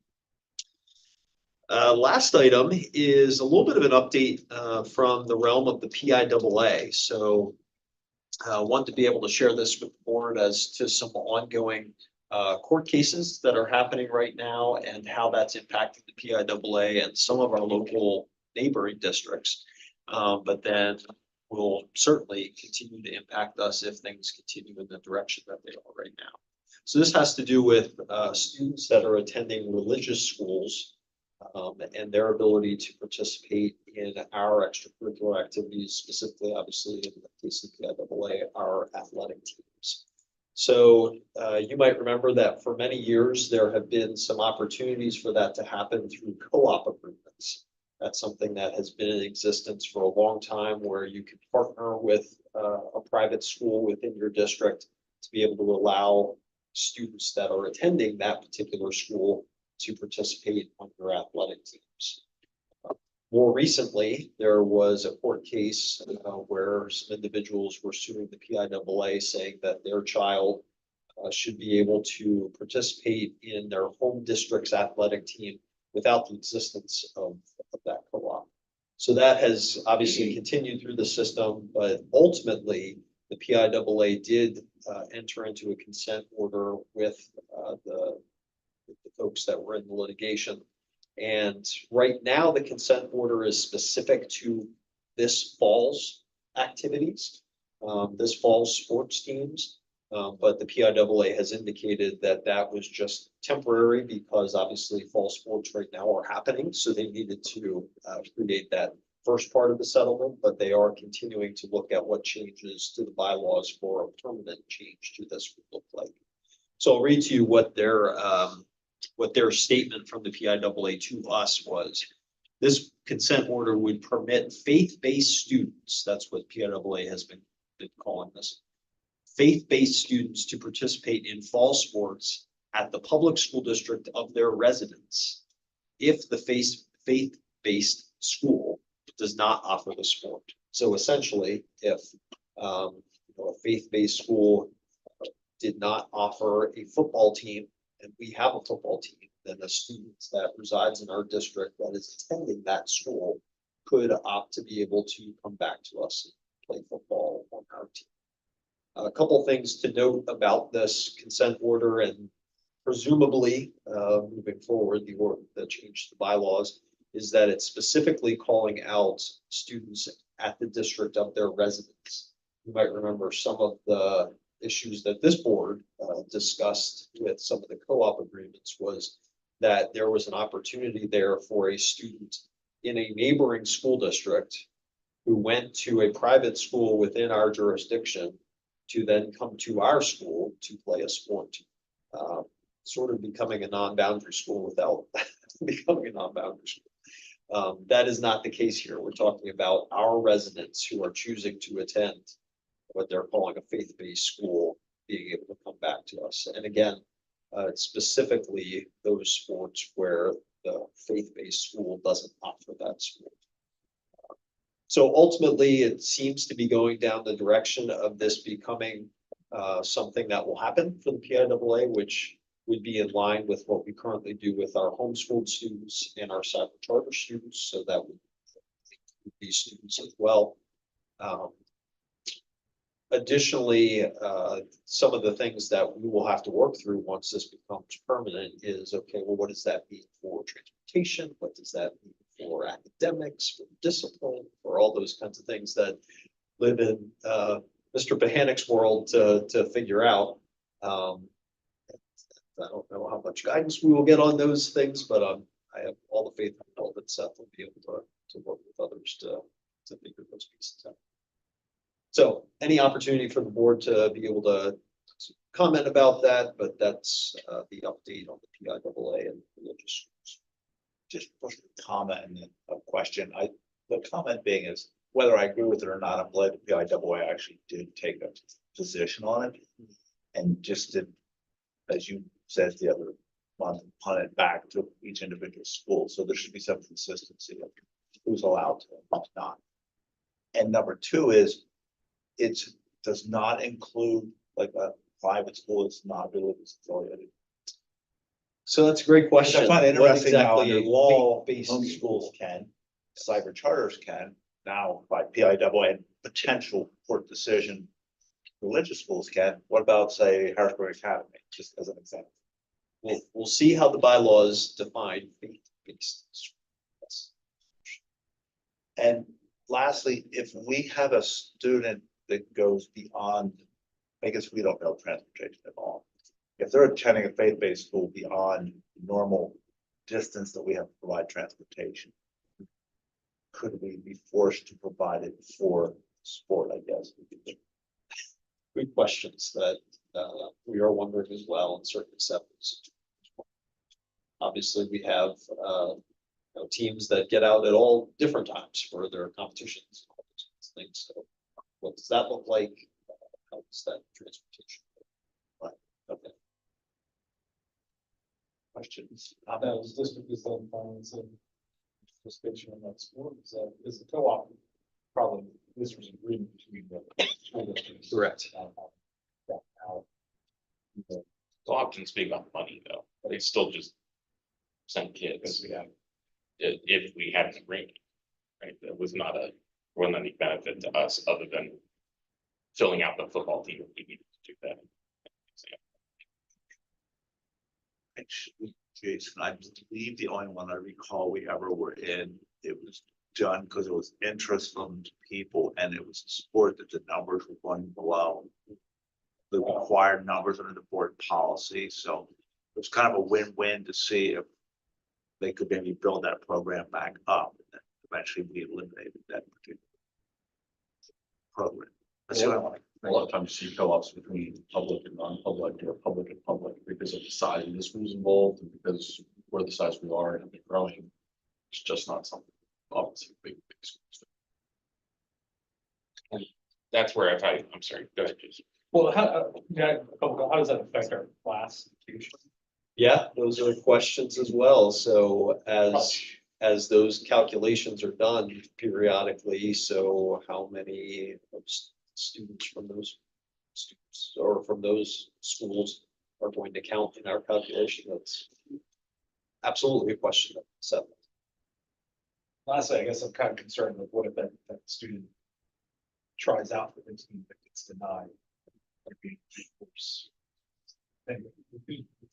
Last item is a little bit of an update from the realm of the PIAA. So I want to be able to share this with the board as to some ongoing court cases that are happening right now and how that's impacting the PIAA and some of our local neighboring districts. But then will certainly continue to impact us if things continue in the direction that they are right now. So this has to do with students that are attending religious schools and their ability to participate in our extracurricular activities, specifically, obviously, in the case of PIAA, our athletic teams. So you might remember that for many years, there have been some opportunities for that to happen through co-op agreements. That's something that has been in existence for a long time, where you can partner with a private school within your district to be able to allow students that are attending that particular school to participate on your athletic teams. More recently, there was a court case where some individuals were suing the PIAA, saying that their child should be able to participate in their home district's athletic team without the existence of that co-op. So that has obviously continued through the system, but ultimately the PIAA did enter into a consent order with the folks that were in the litigation. And right now, the consent order is specific to this fall's activities, this fall's sports teams. But the PIAA has indicated that that was just temporary because obviously fall sports right now are happening. So they needed to create that first part of the settlement, but they are continuing to look at what changes to the bylaws for a permanent change to this would look like. So I'll read to you what their statement from the PIAA to us was. This consent order would permit faith-based students, that's what PIAA has been calling this, faith-based students to participate in fall sports at the public school district of their residence if the faith-based school does not offer the sport. So essentially, if a faith-based school did not offer a football team, and we have a football team, then a student that resides in our district that is attending that school could opt to be able to come back to us and play football on our team. A couple things to note about this consent order, and presumably moving forward, the change to the bylaws is that it's specifically calling out students at the district of their residence. You might remember some of the issues that this board discussed with some of the co-op agreements was that there was an opportunity there for a student in a neighboring school district who went to a private school within our jurisdiction to then come to our school to play a sport, sort of becoming a non-boundary school without becoming a non-boundary school. That is not the case here. We're talking about our residents who are choosing to attend what they're calling a faith-based school, being able to come back to us. And again, specifically those sports where the faith-based school doesn't offer that sport. So ultimately, it seems to be going down the direction of this becoming something that will happen for the PIAA, which would be in line with what we currently do with our homeschooled students and our cyber charter students. So that would be students as well. Additionally, some of the things that we will have to work through once this becomes permanent is, okay, well, what does that mean for transportation? What does that mean for academics, for discipline, for all those kinds of things that live in Mr. Pahanik's world to figure out. I don't know how much guidance we will get on those things, but I have all the faith in all that Seth will be able to work with others to figure those pieces out. So any opportunity for the board to be able to comment about that, but that's the update on the PIAA and religious schools. Just a comment and then a question. The comment being is whether I agree with it or not, I'm glad the PIAA actually did take a position on it and just did, as you said the other month, punt it back to each individual school. So there should be some consistency of who's allowed to and who's not. And number two is it does not include like a private school that's not religious affiliated. So that's a great question. I find it What interesting now, exactly under a law, faith-based home schools can, cyber charters can, now by PIAA and potential court decision, religious schools can. What about, say, Harrisburg Academy, just as an example? We'll see how the bylaws define faith-based. Yes. And lastly, if we have a student that goes beyond, I guess we don't know transportation at all. If they're attending a faith-based school beyond normal distance that we have to provide transportation, could we be forced to provide it for sport, I guess? Good questions that we are wondering as well in certain acceptance. Obviously, we have teams that get out at all different times for their competitions, all those things. So what does that look like? How does that transportation look? Right. Okay. Questions? That was district is then financing participation in that sport. Is the co-op probably this was agreement between the school districts? Correct. Co-op can speak about money though, they still just send kids. If we had an agreement, right, that was not any benefit to us other than filling out the football team if we needed to do that. Actually, Jason, I believe the only one I recall we ever were in, it was done because it was interest from people and it was a sport that the numbers were going below the required numbers under the board policy. So it was kind of a win-win to see if they could maybe build that program back up. And then eventually we eliminated that particular program. That's what I want. A lot of times you see co-ops between public and non-public or public and public because of the size of the schools involved and because we're the size we are and have been growing. It's just not something obviously big schools. And that's where I'm sorry, go ahead, Jason. Well, how does that affect our class? Yeah, those are questions as well. So as as those calculations are done periodically, so how many students from those students or from those schools are going to count in our calculation, that's absolutely a question of seven. Lastly, I guess I'm kind of concerned with what if that student tries out for this and gets denied.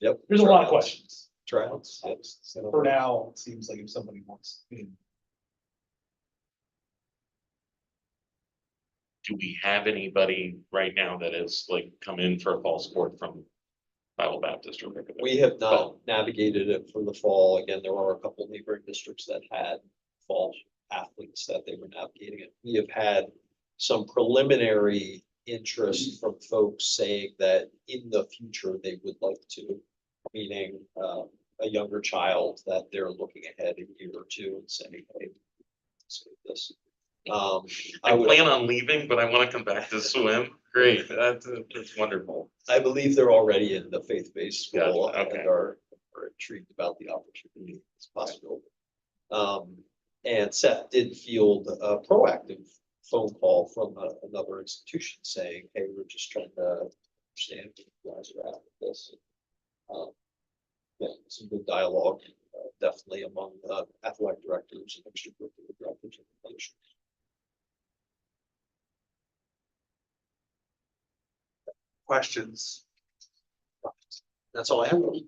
Yep. There's a lot of questions. Tryouts. So for now, it seems like if somebody wants in. Do we have anybody right now that has like come in for a fall sport from Bible Baptist or whatever? We have not navigated it for the fall. Again, there are a couple of neighboring districts that had fall athletes that they were navigating it. We have had some preliminary interest from folks saying that in the future they would like to, meaning a younger child that they're looking ahead a year or two and saying, hey, let's do this. I plan on leaving, but I want to come back to swim. Great, that's wonderful. I believe they're already in the faith-based school Gotcha, okay. and are intrigued about the opportunity. It's possible. And Seth did field a proactive phone call from another institution saying, hey, we're just trying to understand where you guys are at with this. Yeah, some good dialogue, definitely among athletic directors and extracurricular directors and coaches. Questions? That's all I have. All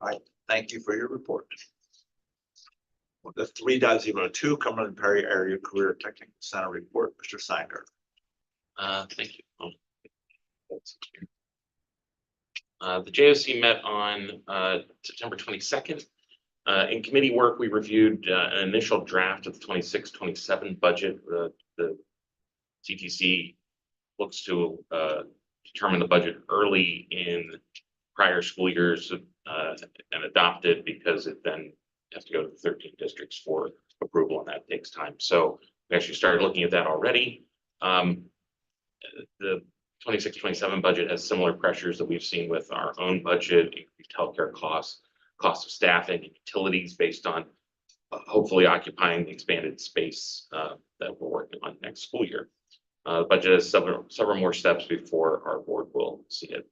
right, thank you for your report. The 3.02 Cumberland Perry Area Career Technical Center report, Mr. Sanger. Thank you. The JOC met on September 22nd. In committee work, we reviewed an initial draft of the 26-27 budget. The CTC looks to determine the budget early in prior school years and adopt it because it then has to go to the 13 districts for approval, and that takes time. So we actually started looking at that already. The 26-27 budget has similar pressures that we've seen with our own budget, increased healthcare costs, cost of staffing, and utilities based on hopefully occupying the expanded space that we're working on next school year. The budget has several more steps before our board will see it.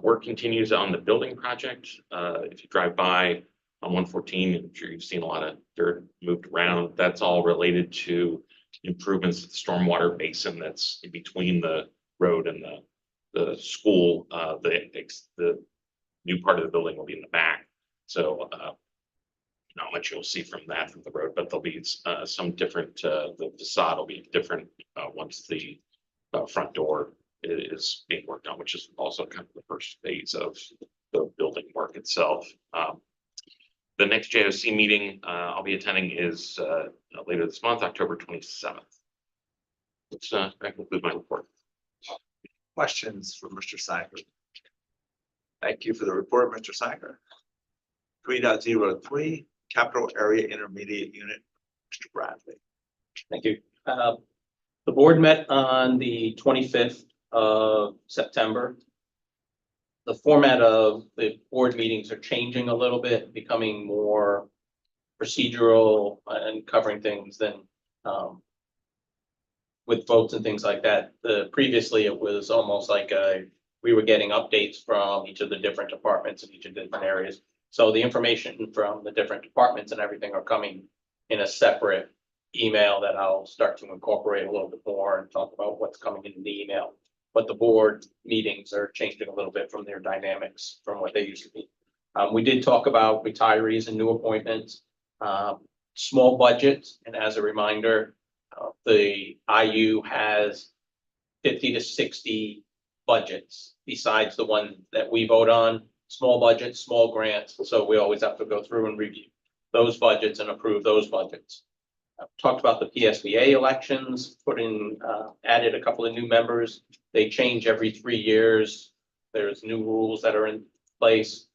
Work continues on the building project. If you drive by on 114, I'm sure you've seen a lot of dirt moved around. That's all related to improvements to the stormwater basin that's in between the road and the school. The new part of the building will be in the back. So not much you'll see from the road, but there'll be some different, the facade will be different once the front door is being worked on, which is also kind of the first phase of the building work itself. The next JOC meeting I'll be attending is later this month, October 27th. That concludes my report. Questions for Mr. Sanger? Thank you for the report, Mr. Sanger. 3.03 Capital Area Intermediate Unit, Mr. Bradley. Thank you. The board met on the 25th of September. The format of the board meetings are changing a little bit, becoming more procedural and covering things than with votes and things like that. Previously, it was almost like we were getting updates from each of the different departments in each of the different areas. So the information from the different departments and everything are coming in a separate email that I'll start to incorporate a little bit more and talk about what's coming in the email. But the board meetings are changing a little bit from their dynamics from what they used to be. We did talk about retirees and new appointments, small budgets. And as a reminder, the IU has 50 to 60 budgets besides the one that we vote on, small budgets, small grants. So we always have to go through and review those budgets and approve those budgets. I've talked about the PSBA elections, added a couple of new members. They change every 3 years. There's new rules that are in place.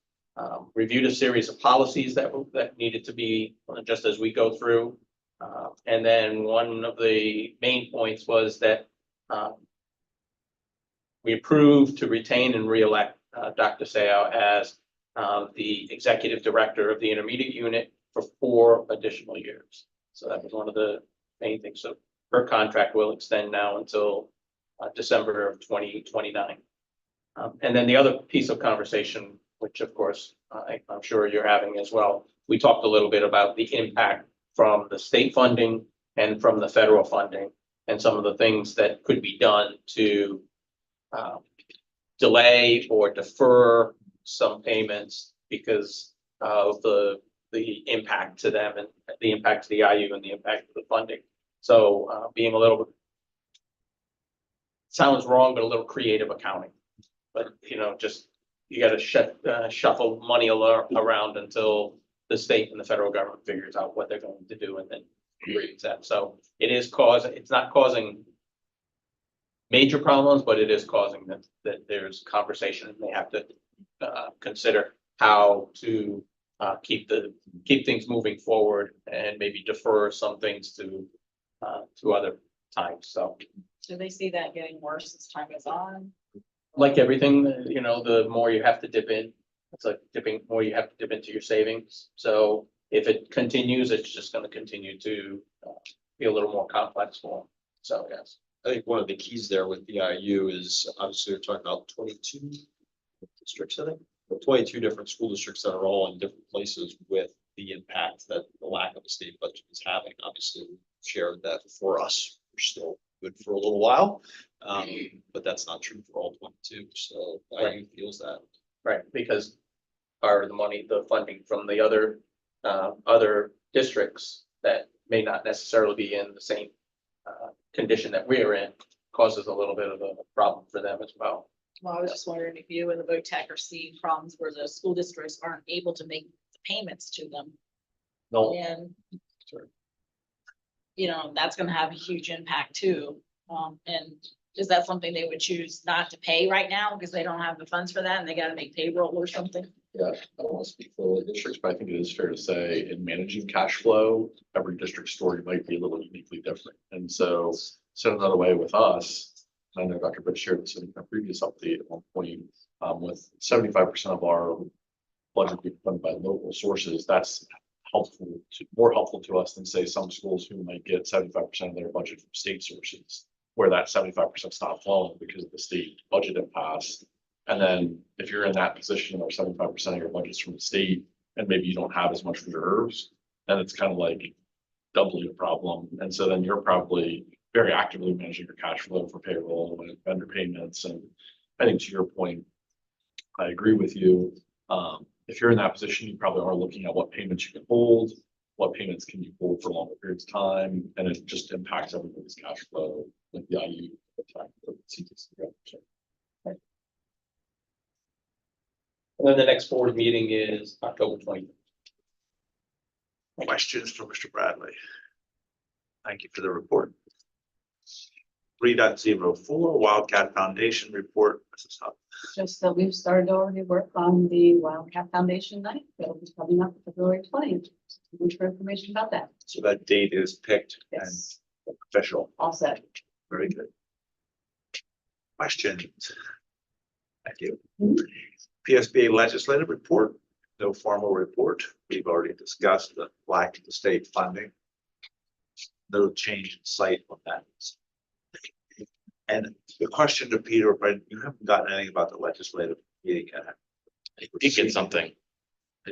Reviewed a series of policies that needed to be just as we go through. And then one of the main points was that we approved to retain and reelect Dr. Sao as the executive director of the intermediate unit for 4 additional years. So that was one of the main things. So her contract will extend now until December of 2029. And then the other piece of conversation, which of course, I'm sure you're having as well, we talked a little bit about the impact from the state funding and from the federal funding and some of the things that could be done to delay or defer some payments because of the impact to them and the impact to the IU and the impact of the funding. So being a little, sounds wrong, but a little creative accounting. But, you know, just, you gotta shuffle money around until the state and the federal government figures out what they're going to do and then agrees that. So it is it's not causing major problems, but it is causing that there's conversation and they have to consider how to keep things moving forward and maybe defer some things to other times. So Do they see that getting worse as time goes on? like everything, you know, the more you have to dip in, it's like more you have to dip into your savings. So if it continues, it's just going to continue to be a little more complex for them. So yes. I think one of the keys there with the IU is obviously we're talking about 22 districts, I think, but 22 different school districts that are all in different places with the impact that the lack of a state budget is having. Obviously, we shared that for us, we're still good for a little while, but that's not true for all 22. So IU feels that. Right, because part of the money, the funding from the other districts that may not necessarily be in the same condition that we're in causes a little bit of a problem for them as well. Well, I was just wondering if you and the VOTEC are seeing problems where the school districts aren't able to make the payments to them. No. And, you know, that's gonna have a huge impact too. And is that something they would choose not to pay right now because they don't have the funds for that and they gotta make payroll or something? Yeah, I don't want to speak for the districts, but I think it is fair to say in managing cash flow, every district story might be a little uniquely different. And so said another way with us, I know Dr. Britt shared this in a previous update at one point, with 75% of our budget being funded by local sources, that's more helpful to us than say some schools who might get 75% of their budget from state sources, where that 75% is not flowing because of the state budget impasse. And then if you're in that position where 75% of your budget's from the state and maybe you don't have as much reserves, then it's kind of like doubly a problem. And so then you're probably very actively managing your cash flow for payroll and vendor payments. And I think to your point, I agree with you. If you're in that position, you probably are looking at what payments you can hold, what payments can you hold for longer periods of time, and it just impacts everybody's cash flow, like the IU. And then the next board meeting is October 20th. Questions for Mr. Bradley? Thank you for the report. 3.04 Wildcat Foundation report, Mrs. Huff. Just that we've started already work on the Wildcat Foundation night. That will be coming up February 20th. Much more information about that. So that date is picked and Yes. official. All set. Very good. Questions? Thank you. PSBA legislative report, no formal report. We've already discussed the lack of the state funding. No change in sight on that. And the question to Peter, but you haven't gotten anything about the legislative meeting yet. I did get something. I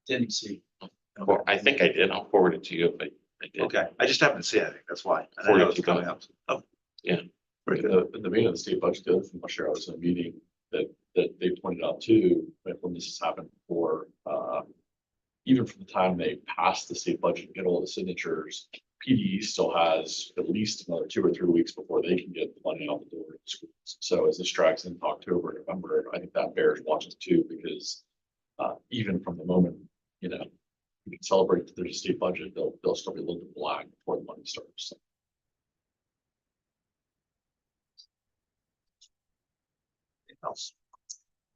didn't see. Well, I think I did. I'll forward it to you, but I did. Okay, I just haven't seen anything, that's why. I Forward know it it's to coming them. up. Oh, Yeah. very good. In the meeting of the state budget, the other thing I'll share, I was in a meeting that they pointed out too, when this has happened before, even from the time they passed the state budget and get all the signatures, PD still has at least another 2 or 3 weeks before they can get the money out the door in schools. So as this drags into October, November, I think that bears watching too, because even from the moment, you know, we can celebrate that there's a state budget, they'll still be a little bit lag before the money starts. Anything else?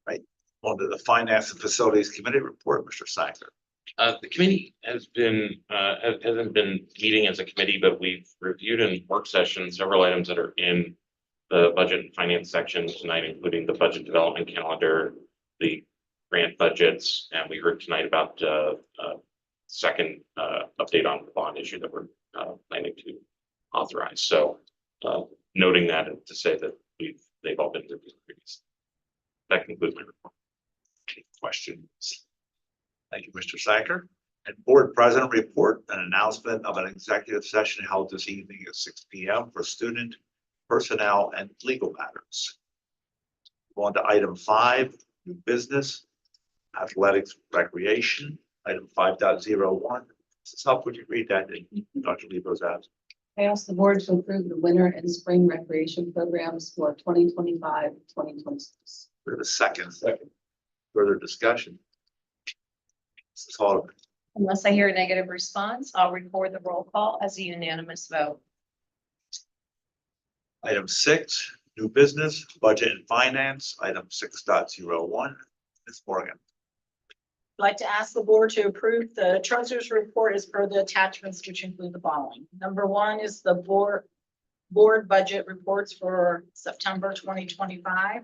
Right, on to the Finance and Facilities Committee report, Mr. Sanger. The committee hasn't been meeting as a committee, but we've reviewed in work session several items that are in the budget and finance section tonight, including the budget development calendar, the grant budgets, and we heard tonight about second update on the bond issue that we're planning to authorize. So noting that and to say that they've all been reviewed previously. That concludes my report. Any questions? Thank you, Mr. Sanker. And board president report, an announcement of an executive session held this evening at 6 p.m. for student, personnel, and legal matters. Go on to item 5, new business, athletics, recreation, item 5.01. Mrs. Huff, would you read that in Dr. Lebo's absence? I ask the board to approve the winter and spring recreation programs for 2025-2026. We have a second. Further discussion. Mrs. Haldeman. Unless I hear a negative response, I'll record the roll call as a unanimous vote. Item 6, new business, budget and finance, item 6.01. Ms. Morgan. I'd like to ask the board to approve the treasurer's report as per the attachments, which include the following. Number 1 is the board budget reports for September 2025.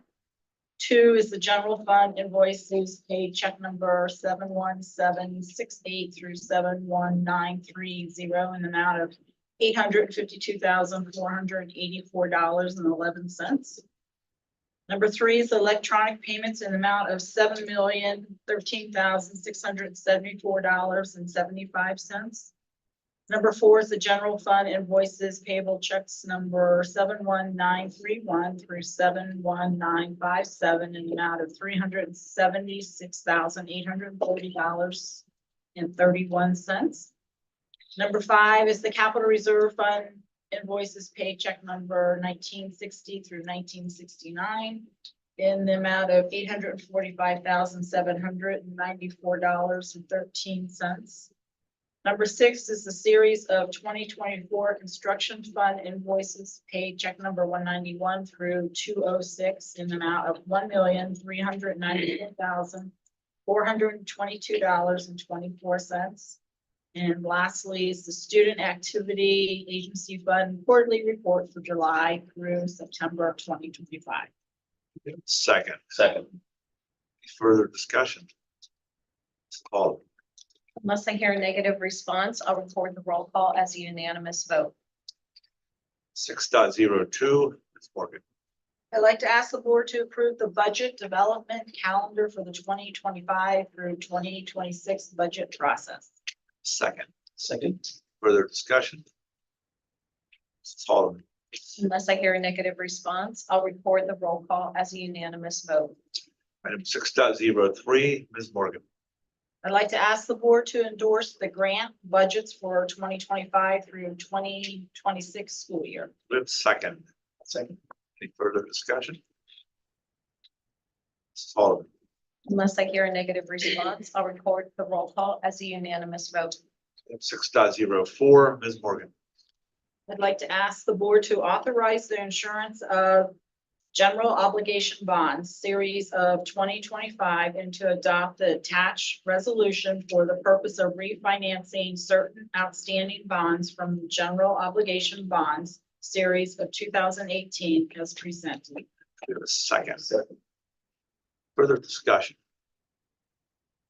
2 is the general fund invoices paid check number 71768 through 71930 in the amount of $852,484.11. Number 3 is electronic payments in the amount of $7,013,674.75. Number 4 is the general fund invoices payable checks number 71931 through 71957 in the amount of $376,840.31. Number 5 is the capital reserve fund invoices paid check number 1960 through 1969 in the amount of $845,794.13. Number 6 is the series of 2024 construction fund invoices paid check number 191 through 206 in the amount of $1,394,422.24. And lastly is the student activity agency fund quarterly report for July through September of 2025. Second. Second. Further discussion. Ms. Haldeman. Unless I hear a negative response, I'll record the roll call as a unanimous vote. 6.02. Ms. Morgan. I'd like to ask the board to approve the budget development calendar for the 2025 through 2026 budget process. Second. Second. Further discussion. Mrs. Haldeman. Unless I hear a negative response, I'll record the roll call as a unanimous vote. Item 6.03. Ms. Morgan. I'd like to ask the board to endorse the grant budgets for 2025 through 2026 school year. We have a second. Second. Any further discussion? Mrs. Haldeman. Unless I hear a negative response, I'll record the roll call as a unanimous vote. We have 6.04. Ms. Morgan. I'd like to ask the board to authorize the insurance of general obligation bonds, series of 2025, and to adopt the attached resolution for the purpose of refinancing certain outstanding bonds from the general obligation bonds, series of 2018 as presented. We have a second. Further discussion.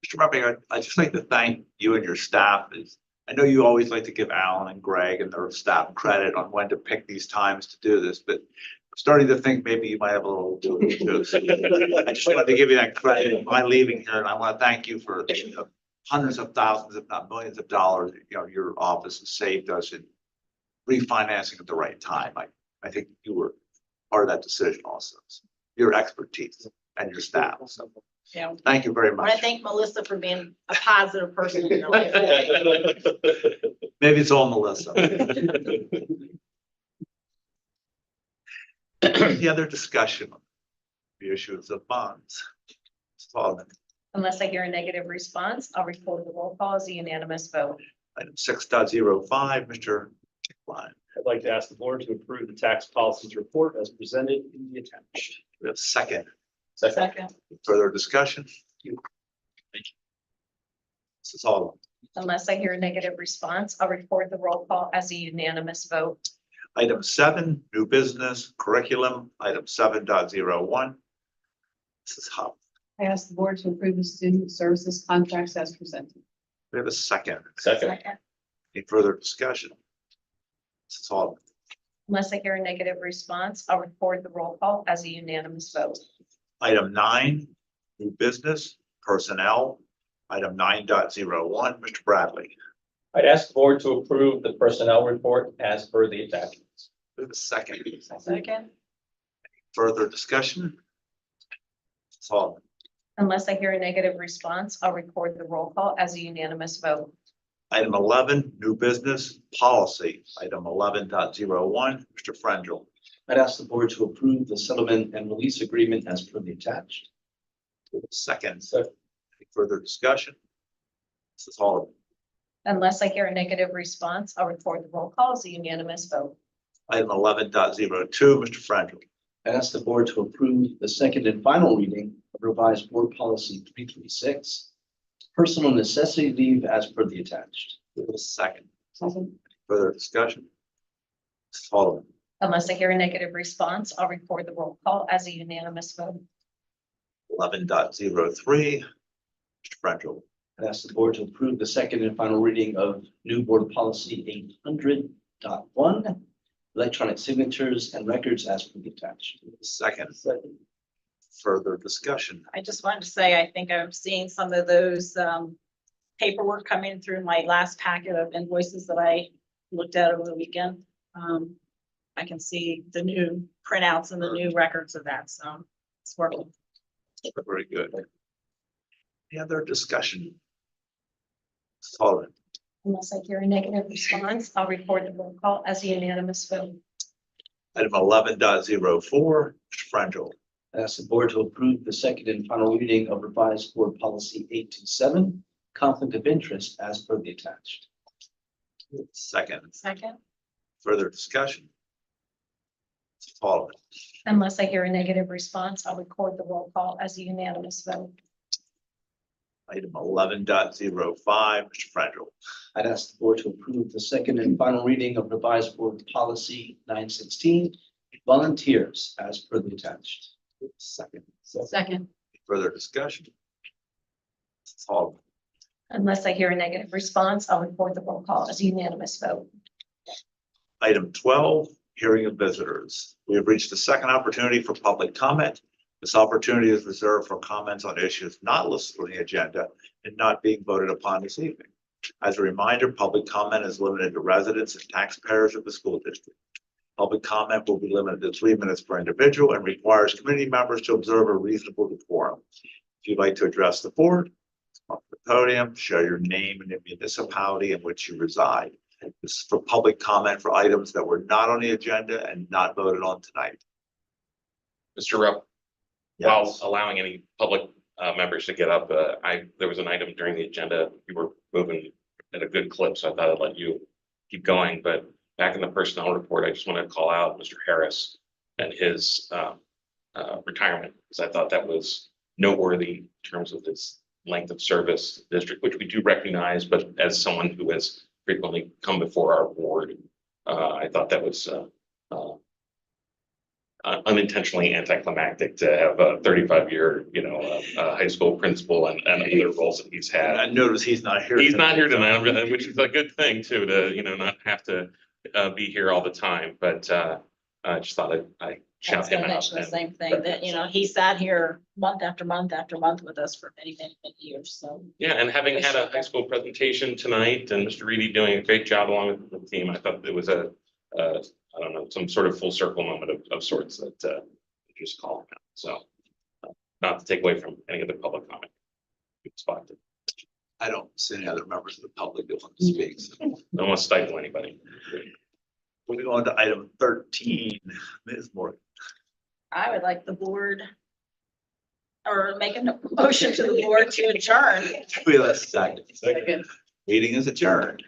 Mr. Rupping, I'd just like to thank you and your staff. I know you always like to give Alan and Greg and their staff credit on when to pick these times to do this, but I'm starting to think maybe you might have a little to do with it too. So I just wanted to give you that credit by leaving here, and I want to thank you for hundreds of thousands, if not millions of dollars, your office has saved us in refinancing at the right time. I think you were part of that decision also. So your expertise and your staff. So Yeah. thank you very I want to much. thank Melissa for being a positive person in your life. Maybe it's all Melissa. Any other discussion on the issues of bonds? Ms. Haldeman. Unless I hear a negative response, I'll record the roll call as a unanimous vote. Item 6.05, Mr. Klein. I'd like to ask the board to approve the tax policies report as presented in the attached. We have a second. Second. Further discussion? Thank you. Mrs. Haldeman. Unless I hear a negative response, I'll record the roll call as a unanimous vote. Item 7, new business curriculum, item 7.01. Mrs. Huff. I ask the board to approve the student services contracts as presented. We have a second. Second. Any further discussion? Mrs. Haldeman. Unless I hear a negative response, I'll record the roll call as a unanimous vote. Item 9, new business, personnel. Item 9.01, Mr. Bradley. I'd ask the board to approve the personnel report as per the attachments. We have a second. Second. Further discussion? Mrs. Haldeman. Unless I hear a negative response, I'll record the roll call as a unanimous vote. Item 11, new business, policy. Item 11.01, Mr. Frangel. I'd ask the board to approve the settlement and release agreement as per the attached. We have a second. Any further discussion? Mrs. Haldeman. Unless I hear a negative response, I'll record the roll call as a unanimous vote. Item 11.02, Mr. Frangel. I'd ask the board to approve the second and final reading of revised board policy 336, personal necessity leave as per the attached. We have a second. Second. Further discussion? Mrs. Haldeman. Unless I hear a negative response, I'll record the roll call as a unanimous vote. 11.03, Mr. Frangel. I'd ask the board to approve the second and final reading of new board policy 800.1, electronic signatures and records as per the attached. Second. Further discussion? I just wanted to say, I think I'm seeing some of those paperwork coming through my last packet of invoices that I looked at over the weekend. I can see the new printouts and the new records of that, so it's working. Very good. Any other discussion? Mrs. Haldeman. Unless I hear a negative response, I'll record the roll call as a unanimous vote. Item 11.04, Mr. Frangel. I ask the board to approve the second and final reading of revised board policy 827, conflict of interest as per the attached. Second. Second. Further discussion? Mrs. Haldeman. Unless I hear a negative response, I'll record the roll call as a unanimous vote. Item 11.05, Mr. Frangel. I'd ask the board to approve the second and final reading of revised board policy 916, volunteers as per the attached. Second. Second. Further discussion? Mrs. Haldeman. Unless I hear a negative response, I'll record the roll call as a unanimous vote. Item 12, hearing of visitors. We have reached the second opportunity for public comment. This opportunity is reserved for comments on issues not listed on the agenda and not being voted upon this evening. As a reminder, public comment is limited to residents and taxpayers of the school district. Public comment will be limited to 3 minutes per individual and requires community members to observe a reasonable decorum. If you'd like to address the board, come up to the podium, share your name and the municipality in which you reside. This is for public comment for items that were not on the agenda and not voted on tonight. Mr. Rupp, while allowing any public members to get up, there was an item during the agenda. You were moving at a good clip, so I thought I'd let you keep going. But back in the personnel report, I just want to call out Mr. Harris and his retirement, because I thought that was noteworthy in terms of his length of service district, which we do recognize, but as someone who has frequently come before our board, I thought that was unintentionally anticlimactic to have a 35-year, high school principal and other roles that he's had. I notice he's not here. He's not here tonight, which is a good thing too, to, not have to be here all the time, but I just thought I shout him out. Mention the same thing that, he sat here month after month after month with us for many, many, many years, so. Yeah, and having had a high school presentation tonight and Mr. Reedy doing a great job along with the team, I thought it was I don't know, some sort of full circle moment of sorts that just call him out. So not to take away from any other public comment. Good spot. I don't see any other members of the public that want to speak. So. Don't want to stifle anybody. Moving on to item 13, Ms. Morgan. I would like the board or make a motion to the board to adjourn. We have a second. Meeting is adjourned.